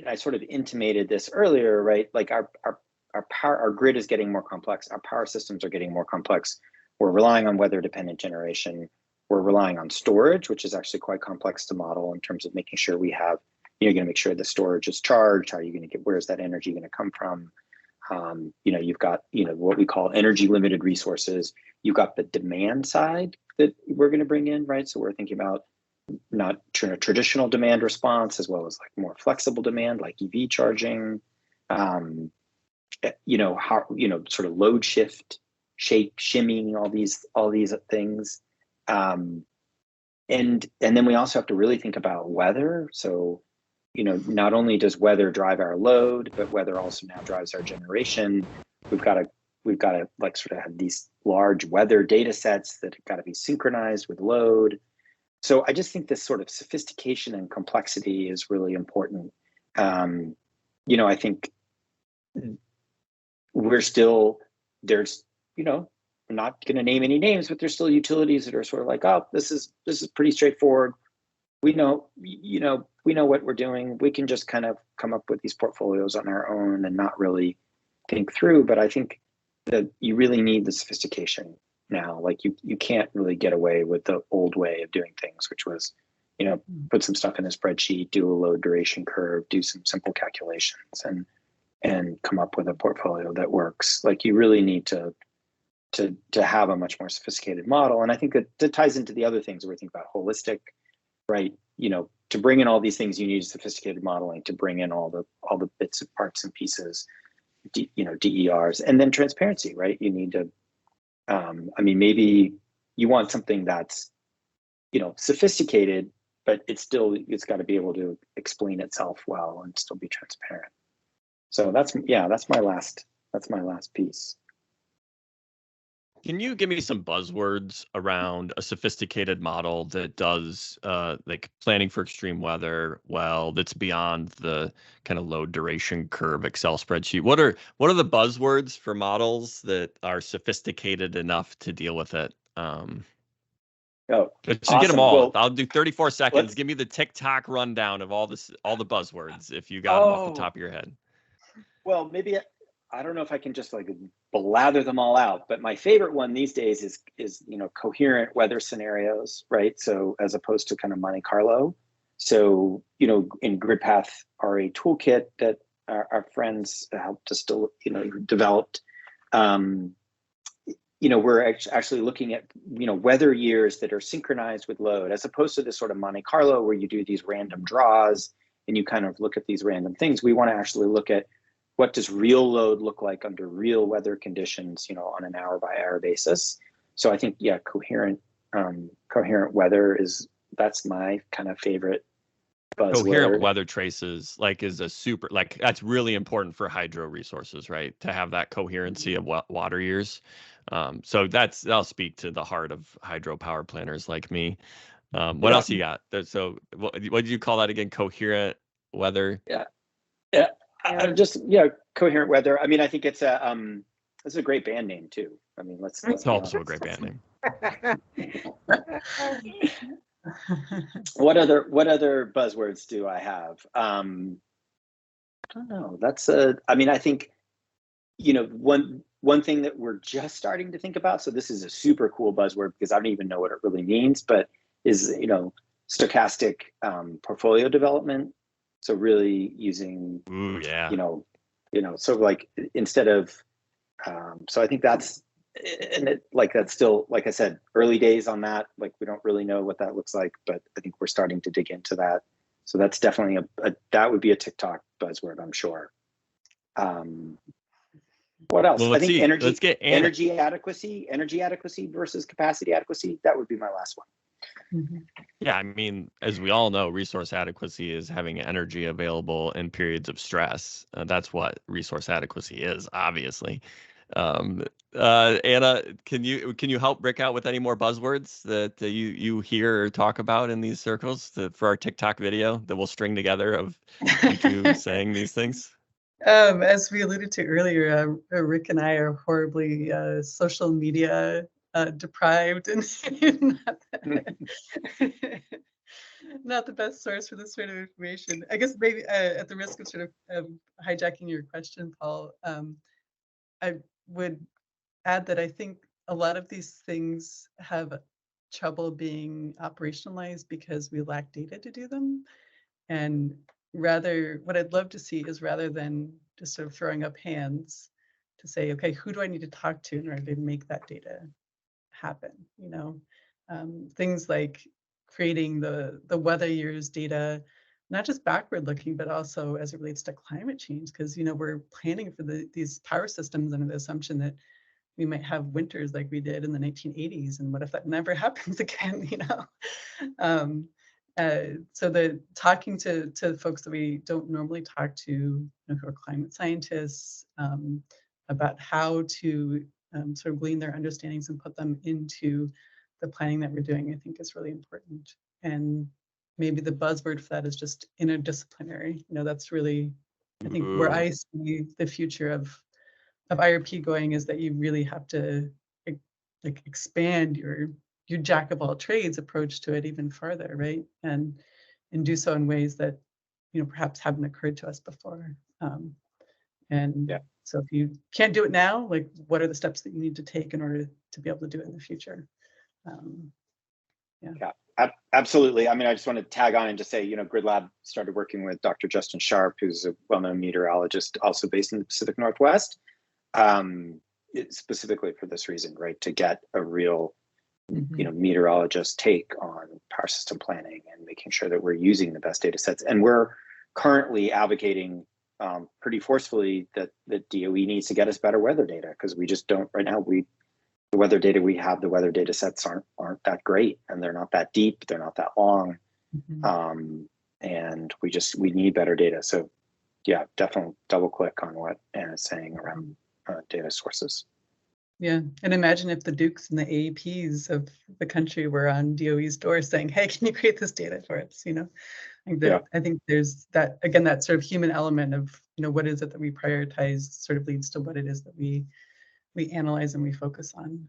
I sort of intimated this earlier, right? Like our grid is getting more complex. Our power systems are getting more complex. We're relying on weather dependent generation. We're relying on storage, which is actually quite complex to model in terms of making sure we have, you're going to make sure the storage is charged. How are you going to get, where's that energy going to come from? You've got, what we call energy limited resources. You've got the demand side that we're going to bring in, right? So we're thinking about not traditional demand response, as well as like more flexible demand, like EV charging, sort of load shift, shake, shimmy, all these things. And then we also have to really think about weather. So, not only does weather drive our load, but weather also now drives our generation. We've got to like sort of have these large weather data sets that have got to be synchronized with load. So I just think this sort of sophistication and complexity is really important. I think I'm not going to name any names, but there's still utilities that are sort of like, oh, this is pretty straightforward. We know what we're doing. We can just kind of come up with these portfolios on our own and not really think through. But I think that you really need the sophistication now. Like you can't really get away with the old way of doing things, which was, put some stuff in a spreadsheet, do a load duration curve, do some simple calculations, and come up with a portfolio that works. Like you really need to have a much more sophisticated model. And I think that ties into the other things where we think about holistic, right? To bring in all these things, you need sophisticated modeling to bring in all the bits and parts and pieces, DERs, and then transparency, right? You need to, maybe you want something that's, sophisticated, but it's got to be able to explain itself well and still be transparent. So that's my last piece. Can you give me some buzzwords around a sophisticated model that does like planning for extreme weather well, that's beyond the kind of load duration curve Excel spreadsheet? What are the buzzwords for models that are sophisticated enough to deal with it? Awesome. Get them all. Well, I'll do 34 seconds. Give me the TikTok rundown of all the buzzwords if you got them off the top of your head. Well, maybe I don't know if I can just like blather them all out, but my favorite one these days is coherent weather scenarios, right? So as opposed to kind of Monte Carlo. So in GridPath RA toolkit that our friends helped us to, developed, we're actually looking at, weather years that are synchronized with load, as opposed to this sort of Monte Carlo where you do these random draws and you kind of look at these random things. We want to actually look at what does real load look like under real weather conditions, on an hour by hour basis. So I think, yeah, coherent weather that's my kind of favorite buzzword. Coherent weather traces is a super, that's really important for hydro resources, right? To have that coherency of water years. So that'll speak to the heart of hydropower planners like me. What else you got? So what did you call that again? Coherent weather? Yeah. Coherent weather. I mean, I think it's a great band name too. I mean, it's also a great band name. What other buzzwords do I have? I don't know. I think, one thing that we're just starting to think about, so this is a super cool buzzword because I don't even know what it really means, but is, stochastic portfolio development. So really using, so instead of, so I think that's, and that's still, like I said, early days on that. We don't really know what that looks like, but I think we're starting to dig into that. So that's definitely that would be a TikTok buzzword, I'm sure. What else? Well, I think energy adequacy versus capacity adequacy. That would be my last one. Mm-hmm. Yeah, I mean, as we all know, resource adequacy is having energy available in periods of stress. That's what resource adequacy is, obviously. Anna, can you help Rick out with any more buzzwords that you hear or talk about in these circles for our TikTok video that we'll string together of you two saying these things? As we alluded to earlier, Rick and I are horribly social media deprived and not the best source for this sort of information. I guess maybe at the risk of sort of hijacking your question, Paul, I would add that I think a lot of these things have trouble being operationalized because we lack data to do them. And what I'd love to see is rather than just sort of throwing up hands to say, okay, who do I need to talk to in order to make that data happen? Things like creating the weather years data, not just backward looking, but also as it relates to climate change, because we're planning for these power systems under the assumption that we might have winters like we did in the 1980s, and what if that never happens again? So the talking to folks that we don't normally talk to, who are climate scientists, about how to sort of glean their understandings and put them into the planning that we're doing, I think is really important. And maybe the buzzword for that is just interdisciplinary. That's really, I think, where I see the future of IRP going, is that you really have to expand your jack of all trades approach to it even farther, right? And do so in ways that perhaps haven't occurred to us before. So if you can't do it now, what are the steps that you need to take in order to be able to do it in the future? Absolutely. I mean, I just want to tag on and just say, GridLab started working with Dr. Justin Sharp, who's a well-known meteorologist, also based in the Pacific Northwest, specifically for this reason, right? To get a real, meteorologist take on power system planning and making sure that we're using the best data sets. And we're currently advocating pretty forcefully that the DOE needs to get us better weather data, because we just don't right now. The weather data we have, the weather data sets aren't that great, and they're not that deep, they're not that long, and we need better data. So yeah, definitely double click on what Anna's saying around data sources. Yeah, and imagine if the Dukes and the AEPs of the country were on DOE's door saying, "Hey, can you create this data for us?" I think there's that, again, that sort of human element of what is it that we prioritize sort of leads to what it is that we analyze and we focus on.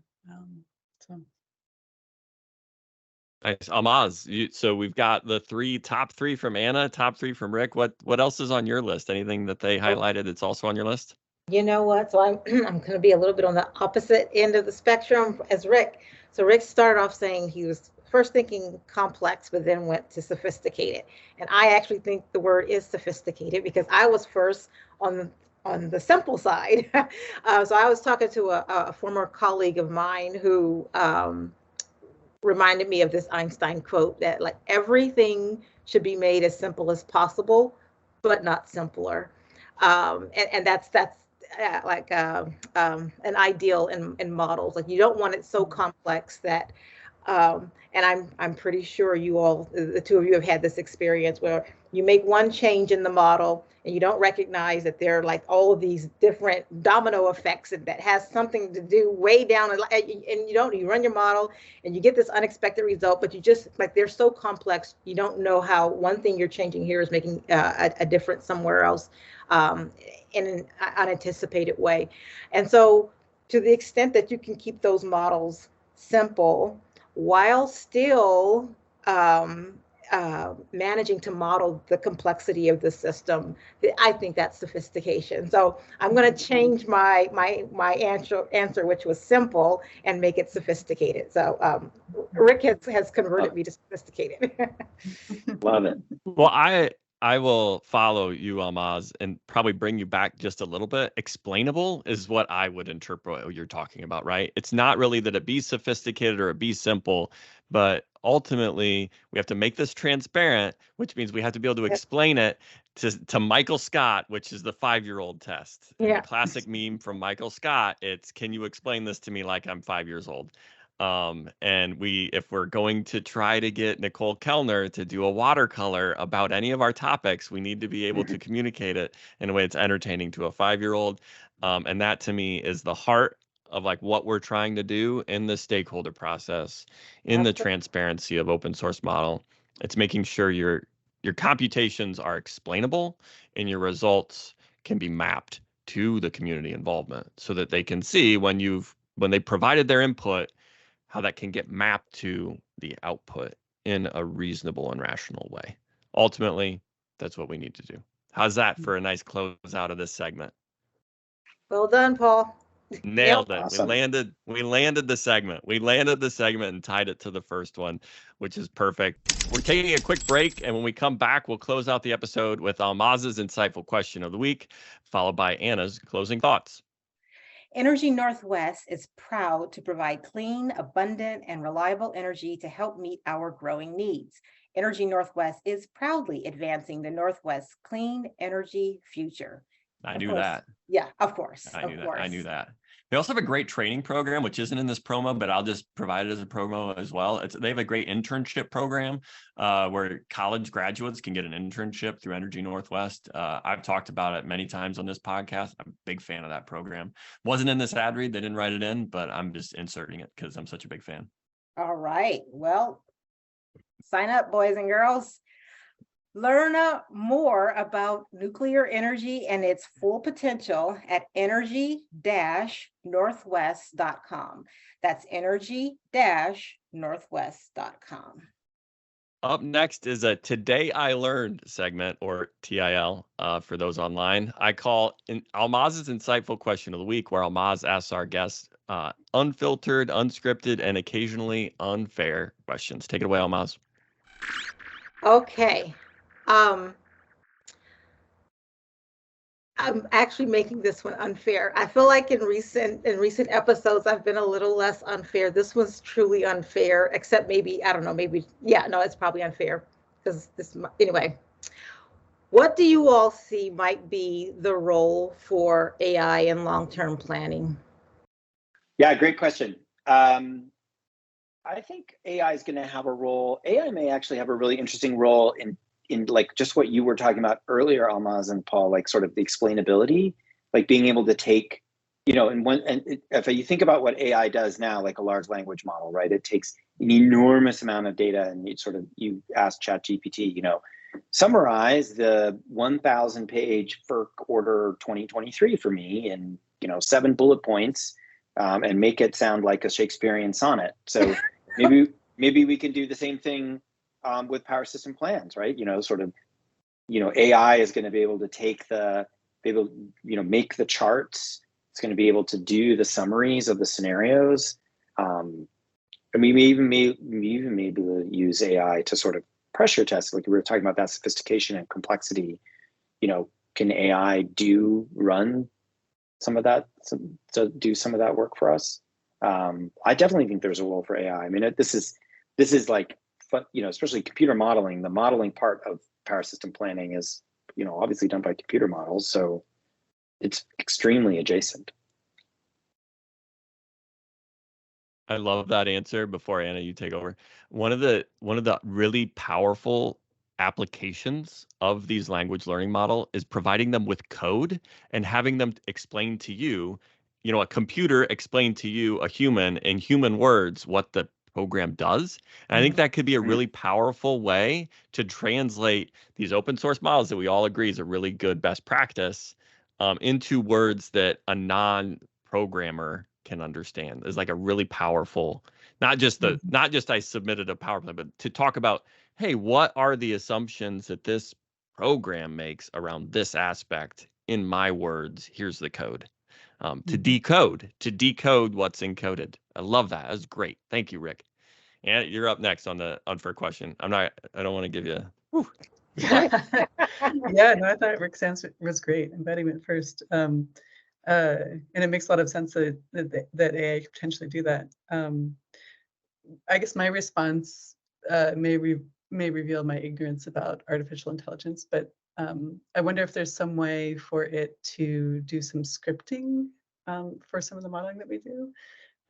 Nice. Ahlmahz, so we've got the top three from Anna, top three from Rick. What else is on your list? Anything that they highlighted that's also on your list? You know what? So I'm going to be a little bit on the opposite end of the spectrum as Rick. So Rick started off saying he was first thinking complex, but then went to sophisticated. And I actually think the word is sophisticated because I was first on the simple side. So I was talking to a former colleague of mine who reminded me of this Einstein quote that like everything should be made as simple as possible, but not simpler. And that's like an ideal in models. Like you don't want it so complex that, and I'm pretty sure you all, the two of you have had this experience where you make one change in the model and you don't recognize that there are like all of these different domino effects that has something to do way down, and you run your model and you get this unexpected result, but you just like they're so complex you don't know how one thing you're changing here is making a difference somewhere else in an unanticipated way. And so to the extent that you can keep those models simple while still managing to model the complexity of the system, I think that's sophistication. So I'm going to change my answer, which was simple, and make it sophisticated. So Rick has converted me to sophisticated. Love it. Well, I will follow you, Ahlmahz, and probably bring you back just a little bit. Explainable is what I would interpret what you're talking about, right? It's not really that it be sophisticated or it be simple, but ultimately we have to make this transparent, which means we have to be able to explain it to Michael Scott, which is the 5-year-old test. And the classic meme from Michael Scott, it's, can you explain this to me like I'm 5 years old? And if we're going to try to get Nicole Kellner to do a watercolor about any of our topics, we need to be able to communicate it in a way that's entertaining to a 5-year-old. And that to me is the heart of like what we're trying to do in the stakeholder process, in the transparency of open source model. It's making sure your computations are explainable and your results can be mapped to the community involvement so that they can see when they provided their input, how that can get mapped to the output in a reasonable and rational way. Ultimately, that's what we need to do. How's that for a nice close out of this segment? Well done, Paul. Nailed it. Awesome. We landed the segment. We landed the segment and tied it to the first one, which is perfect. We're taking a quick break, and when we come back, we'll close out the episode with Ahlmahz's insightful question of the week, followed by Anna's closing thoughts. Energy Northwest is proud to provide clean, abundant, and reliable energy to help meet our growing needs. Energy Northwest is proudly advancing the Northwest's clean energy future. I knew that. Yeah, of course. I knew that. They also have a great training program, which isn't in this promo, but I'll just provide it as a promo as well. They have a great internship program where college graduates can get an internship through Energy Northwest. I've talked about it many times on this podcast. I'm a big fan of that program. Wasn't in this ad read. They didn't write it in, but I'm just inserting it because I'm such a big fan. All right. Well, sign up, boys and girls. Learn more about nuclear energy and its full potential at energy-northwest.com. That's energy-northwest.com. Up next is a Today I Learned segment, or TIL, for those online. I call Ahlmahz's insightful question of the week, where Ahlmahz asks our guests unfiltered, unscripted, and occasionally unfair questions. Take it away, Ahlmahz. Okay. I'm actually making this one unfair. I feel like in recent episodes, I've been a little less unfair. This one's truly unfair, except maybe, I don't know, it's probably unfair because anyway. What do you all see might be the role for AI in long-term planning? Yeah, great question. I think AI is going to have a role. AI may actually have a really interesting role in like just what you were talking about earlier, Ahlmahz and Paul, like sort of the explainability, like being able to take, if you think about what AI does now, like a large language model, right? It takes an enormous amount of data, and you ask ChatGPT, summarize the 1,000-page FERC order 2023 for me in 7 bullet points, and make it sound like a Shakespearean sonnet. So maybe we can do the same thing with power system plans, right? AI is going to be able to make the charts. It's going to be able to do the summaries of the scenarios. And we may be able to use AI to sort of pressure test, like we were talking about that sophistication and complexity. Can AI run some of that, to do some of that work for us? I definitely think there's a role for AI. I mean, this is like, especially computer modeling. The modeling part of power system planning is, obviously done by computer models, so it's extremely adjacent. I love that answer. Before Anna, you take over. One of the really powerful applications of these language learning model is providing them with code and having them explain to you, a computer explain to you, a human, in human words, what the program does. And I think that could be a really powerful way to translate these open source models that we all agree is a really good best practice into words that a non-programmer can understand. Is like a really powerful, not just I submitted a PowerPoint, but to talk about, hey, what are the assumptions that this program makes around this aspect in my words? Here's the code. To decode what's encoded. I love that. That's great. Thank you, Rick. And you're up next on the unfair question. I don't want to give you Yeah, no, I thought Rick's answer was great. Embodiment first. And it makes a lot of sense that AI could potentially do that. I guess my response may reveal my ignorance about artificial intelligence, but I wonder if there's some way for it to do some scripting for some of the modeling that we do.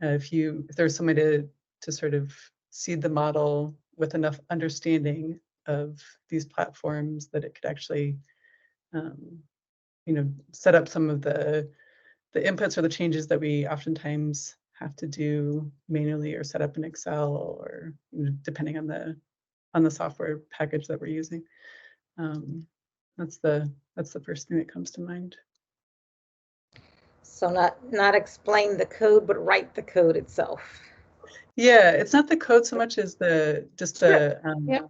If there's some way to sort of seed the model with enough understanding of these platforms that it could actually, set up some of the inputs or the changes that we oftentimes have to do manually or set up in Excel, or depending on the software package that we're using. That's the first thing that comes to mind. So not explain the code, but write the code itself. Yeah, it's not the code so much as the inputs,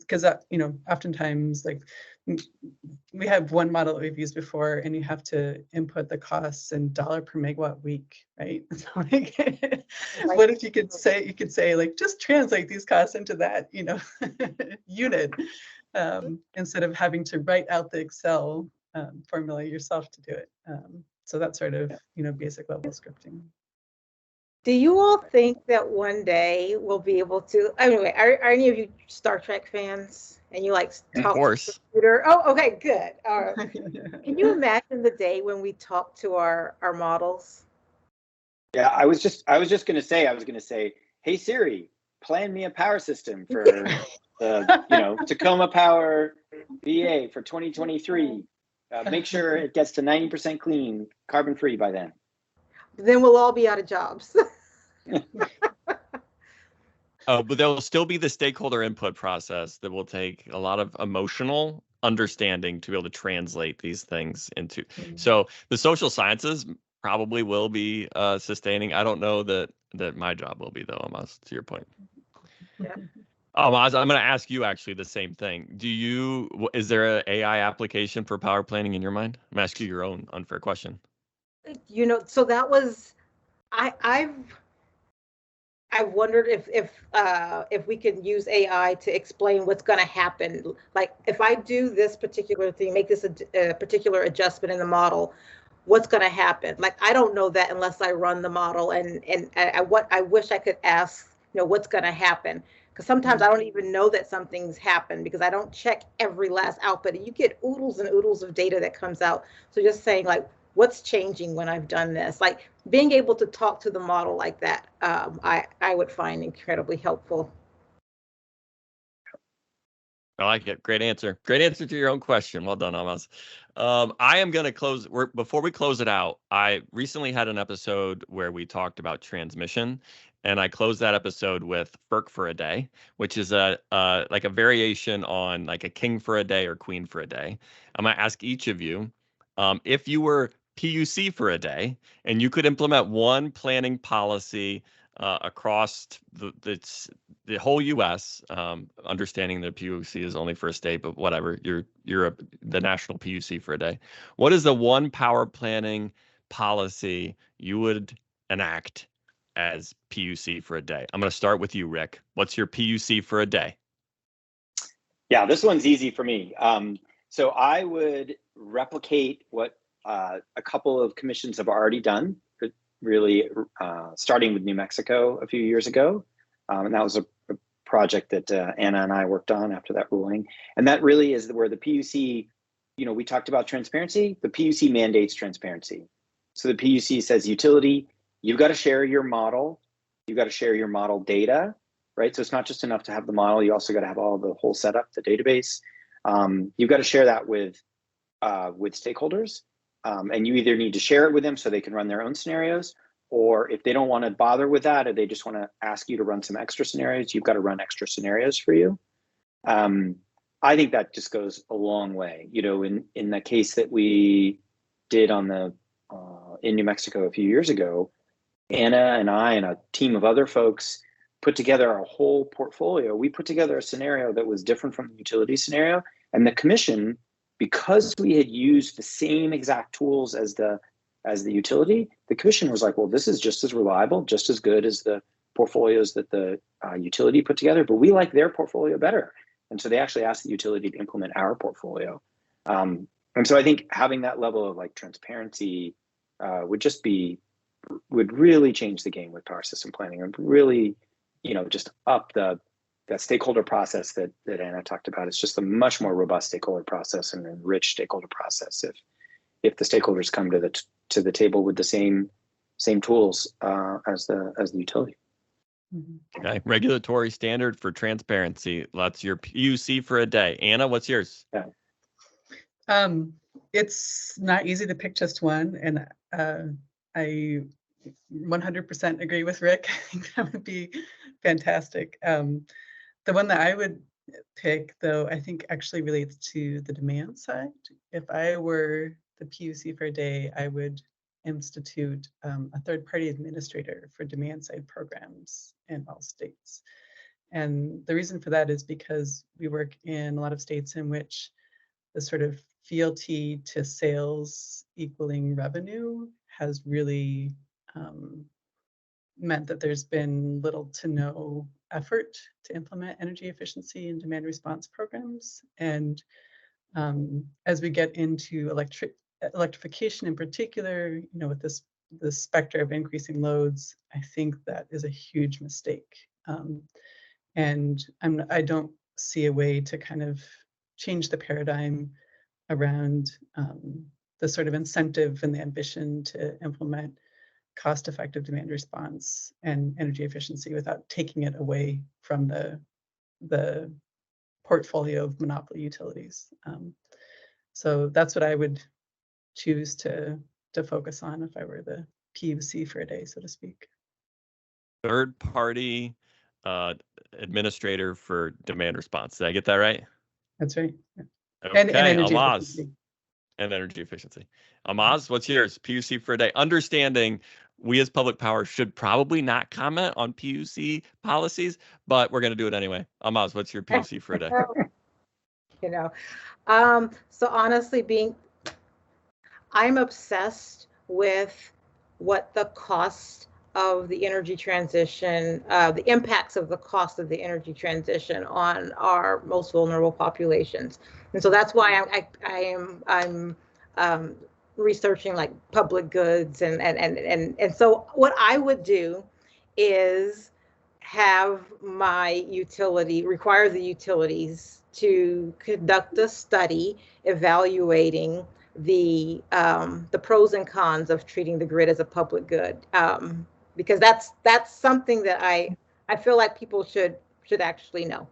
because oftentimes, like, we have one model that we've used before, and you have to input the costs in $1 per megawatt week, right? So like, what if you could say like, just translate these costs into that unit, instead of having to write out the Excel formula yourself to do it. So that's sort of basic level scripting. Do you all think that one day we'll be able to? Anyway, are any of you Star Trek fans? And you like talk of course. to the computer? Oh, okay, good. Can you imagine the day when we talk to our models? Yeah, I was just going to say, hey Siri, plan me a power system for the Tacoma Power VA for 2023. Make sure it gets to 90% clean, carbon free by then. Then we'll all be out of jobs. But there will still be the stakeholder input process that will take a lot of emotional understanding to be able to translate these things into. So the social sciences probably will be sustaining. I don't know that my job will be, though, Ahlmahz, to your point. Yeah. Ahlmahz, I'm going to ask you actually the same thing. Is there an AI application for power planning in your mind? I'm going to ask you your own unfair question. So that was, I've wondered if we can use AI to explain what's going to happen. Like, if I do this particular thing, make this a particular adjustment in the model, what's going to happen? Like, I don't know that unless I run the model, and what I wish I could ask, what's going to happen. Because sometimes I don't even know that something's happened because I don't check every last output. And you get oodles and oodles of data that comes out. So just saying, like, what's changing when I've done this? Like, being able to talk to the model like that, I would find incredibly helpful. I like it. Great answer. Great answer to your own question. Well done, Ahlmahz. I am going to close. Before we close it out, I recently had an episode where we talked about transmission, and I closed that episode with PUC-for-a-day, which is like a variation on like a king for a day or queen for a day. I'm going to ask each of you, if you were PUC-for-a-day and you could implement one planning policy across the whole U.S., understanding that PUC is only for a state, but whatever, you're the national PUC for a day. What is the one power planning policy you would enact as PUC for a day? I'm going to start with you, Rick. What's your PUC for a day? Yeah, this one's easy for me. So I would replicate what a couple of commissions have already done, really starting with New Mexico a few years ago. And that was a project that Anna and I worked on after that ruling. And that really is where the PUC, we talked about transparency. The PUC mandates transparency. So the PUC says, utility, you've got to share your model. You've got to share your model data, right? So it's not just enough to have the model. You also got to have all the whole setup, the database. You've got to share that with stakeholders. And you either need to share it with them so they can run their own scenarios, or if they don't want to bother with that, or they just want to ask you to run some extra scenarios, you've got to run extra scenarios for you. I think that just goes a long way. In the case that we did in New Mexico a few years ago, Anna and I and a team of other folks put together a whole portfolio. We put together a scenario that was different from the utility scenario, and the commission, because we had used the same exact tools as the utility, the commission was like, well, this is just as reliable, just as good as the portfolios that the utility put together, but we like their portfolio better. And so they actually asked the utility to implement our portfolio. And so I think having that level of transparency would really change the game with power system planning, and really, just up the stakeholder process that Anna talked about. It's just a much more robust stakeholder process and enriched stakeholder process if the stakeholders come to the table with the same tools as the utility. Okay, regulatory standard for transparency. That's your PUC for a day. Anna, what's yours? Yeah. It's not easy to pick just one, and I 100% agree with Rick. I think that would be fantastic. The one that I would pick, though, I think actually relates to the demand side. If I were the PUC for a day, I would institute a third-party administrator for demand-side programs in all states. And the reason for that is because we work in a lot of states in which the sort of fealty to sales equaling revenue has really meant that there's been little to no effort to implement energy efficiency and demand response programs. And as we get into electrification in particular, with this specter of increasing loads, I think that is a huge mistake. And I don't see a way to kind of change the paradigm around the sort of incentive and the ambition to implement cost-effective demand response and energy efficiency without taking it away from the portfolio of monopoly utilities. So that's what I would choose to focus on if I were the PUC for a day, so to speak. Third-party administrator for demand response. Did I get that right? That's right. Yeah. Okay, and energy Ahlmahz. efficiency. And energy efficiency. Ahlmahz, what's yours? PUC for a day. Understanding we as public power should probably not comment on PUC policies, but we're going to do it anyway. Ahlmahz, what's your PUC for a day? So honestly, I'm obsessed with what the cost of the energy transition, the impacts of the cost of the energy transition on our most vulnerable populations. And so that's why I'm researching like public goods and so what I would do is have my require the utilities to conduct a study evaluating the pros and cons of treating the grid as a public good, because that's something that I feel like people should actually know.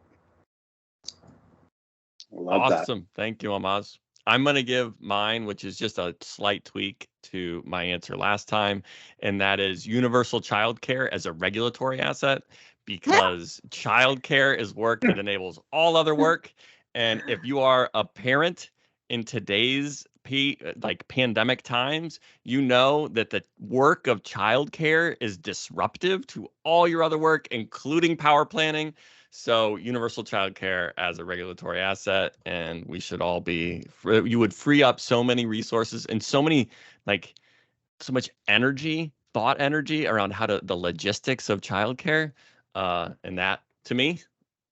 Love awesome. That. Thank you, Ahlmahz. I'm going to give mine, which is just a slight tweak to my answer last time, and that is universal childcare as a regulatory asset, because childcare is work that enables all other work. And if you are a parent in today's pandemic times, you know that the work of childcare is disruptive to all your other work, including power planning. So universal childcare as a regulatory asset, and we should all you would free up so many resources and so many energy, thought energy around the logistics of childcare. And that, to me,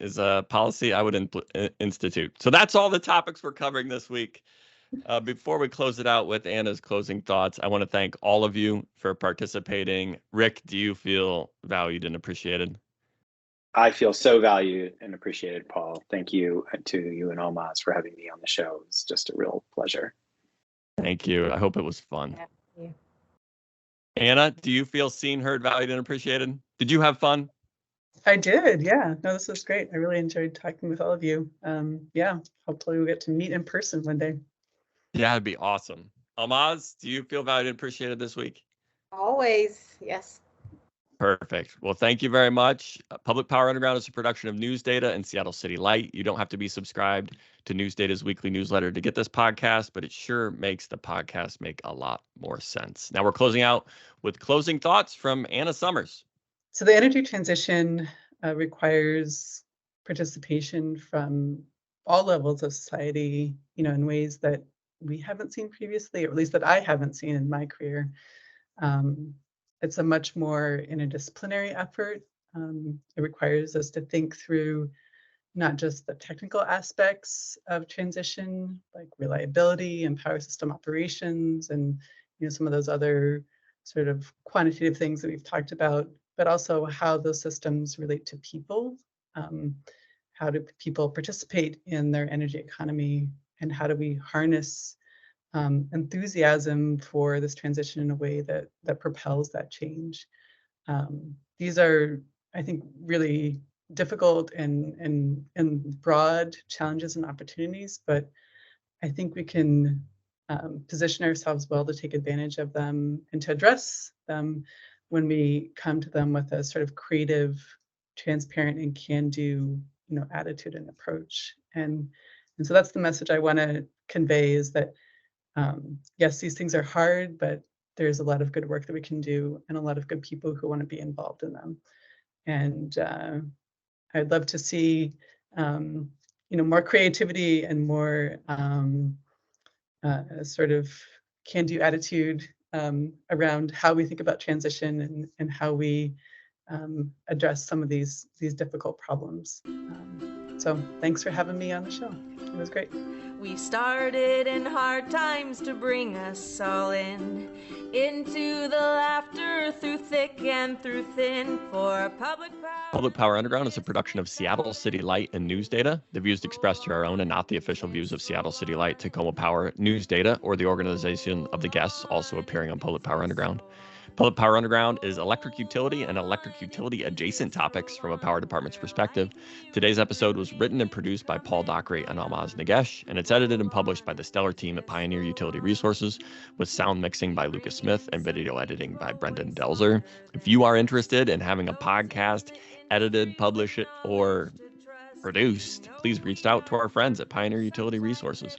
is a policy I would institute. So that's all the topics we're covering this week. Before we close it out with Anna's closing thoughts, I want to thank all of you for participating. Rick, do you feel valued and appreciated? I feel so valued and appreciated, Paul. Thank you to you and Ahlmahz for having me on the show. It's just a real pleasure. Thank you. I hope it was fun. Yeah. Anna, do you feel seen, heard, valued, and appreciated? Did you have fun? I did, yeah. No, this was great. I really enjoyed talking with all of you. Yeah, hopefully we'll get to meet in person one day. Yeah, it'd be awesome. Ahlmahz, do you feel valued and appreciated this week? Always, yes. Perfect. Well, thank you very much. Public Power Underground is a production of News Data and Seattle City Light. You don't have to be subscribed to News Data's weekly newsletter to get this podcast, but it sure makes the podcast make a lot more sense. Now we're closing out with closing thoughts from Anna Sommers. So the energy transition requires participation from all levels of society, in ways that we haven't seen previously, or at least that I haven't seen in my career. It's a much more interdisciplinary effort. It requires us to think through not just the technical aspects of transition, like reliability and power system operations, and some of those other sort of quantitative things that we've talked about, but also how those systems relate to people. How do people participate in their energy economy, and how do we harness enthusiasm for this transition in a way that propels that change? These are, I think, really difficult and broad challenges and opportunities, but I think we can position ourselves well to take advantage of them and to address them when we come to them with a sort of creative, transparent, and can-do, attitude and approach. And so that's the message I want to convey, is that yes, these things are hard, but there's a lot of good work that we can do and a lot of good people who want to be involved in them. And I'd love to see, more creativity and more sort of can-do attitude around how we think about transition and how we address some of these difficult problems. So thanks for having me on the show. It was great. We started in hard times to bring us all into the laughter through thick and through thin for Public Power. Public Power Underground is a production of Seattle City Light and News Data. The views expressed here are our own and not the official views of Seattle City Light, Tacoma Power, News Data, or the organization of the guests also appearing on Public Power Underground. Public Power Underground is electric utility and electric utility adjacent topics from a power department's perspective. Today's episode was written and produced by Paul Dockery and Ahlmahz Negash, and it's edited and published by the stellar team at Pioneer Utility Resources, with sound mixing by Lucas Smith and video editing by Brendan Delzer. If you are interested in having a podcast edited, published, or produced, please reach out to our friends at Pioneer Utility Resources.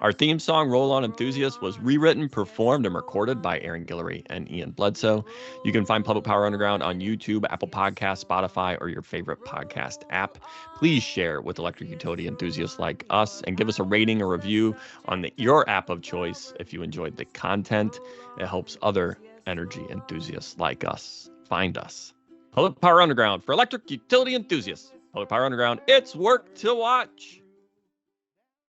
Our theme song, Roll On Enthusiast, was rewritten, performed, and recorded by Aaron Guillory and Ian Bledsoe. You can find Public Power Underground on YouTube, Apple Podcasts, Spotify, or your favorite podcast app. Please share with electric utility enthusiasts like us and give us a rating or review on your app of choice if you enjoyed the content. It helps other energy enthusiasts like us find us. Public Power Underground for electric utility enthusiasts. Public Power Underground, it's work to watch.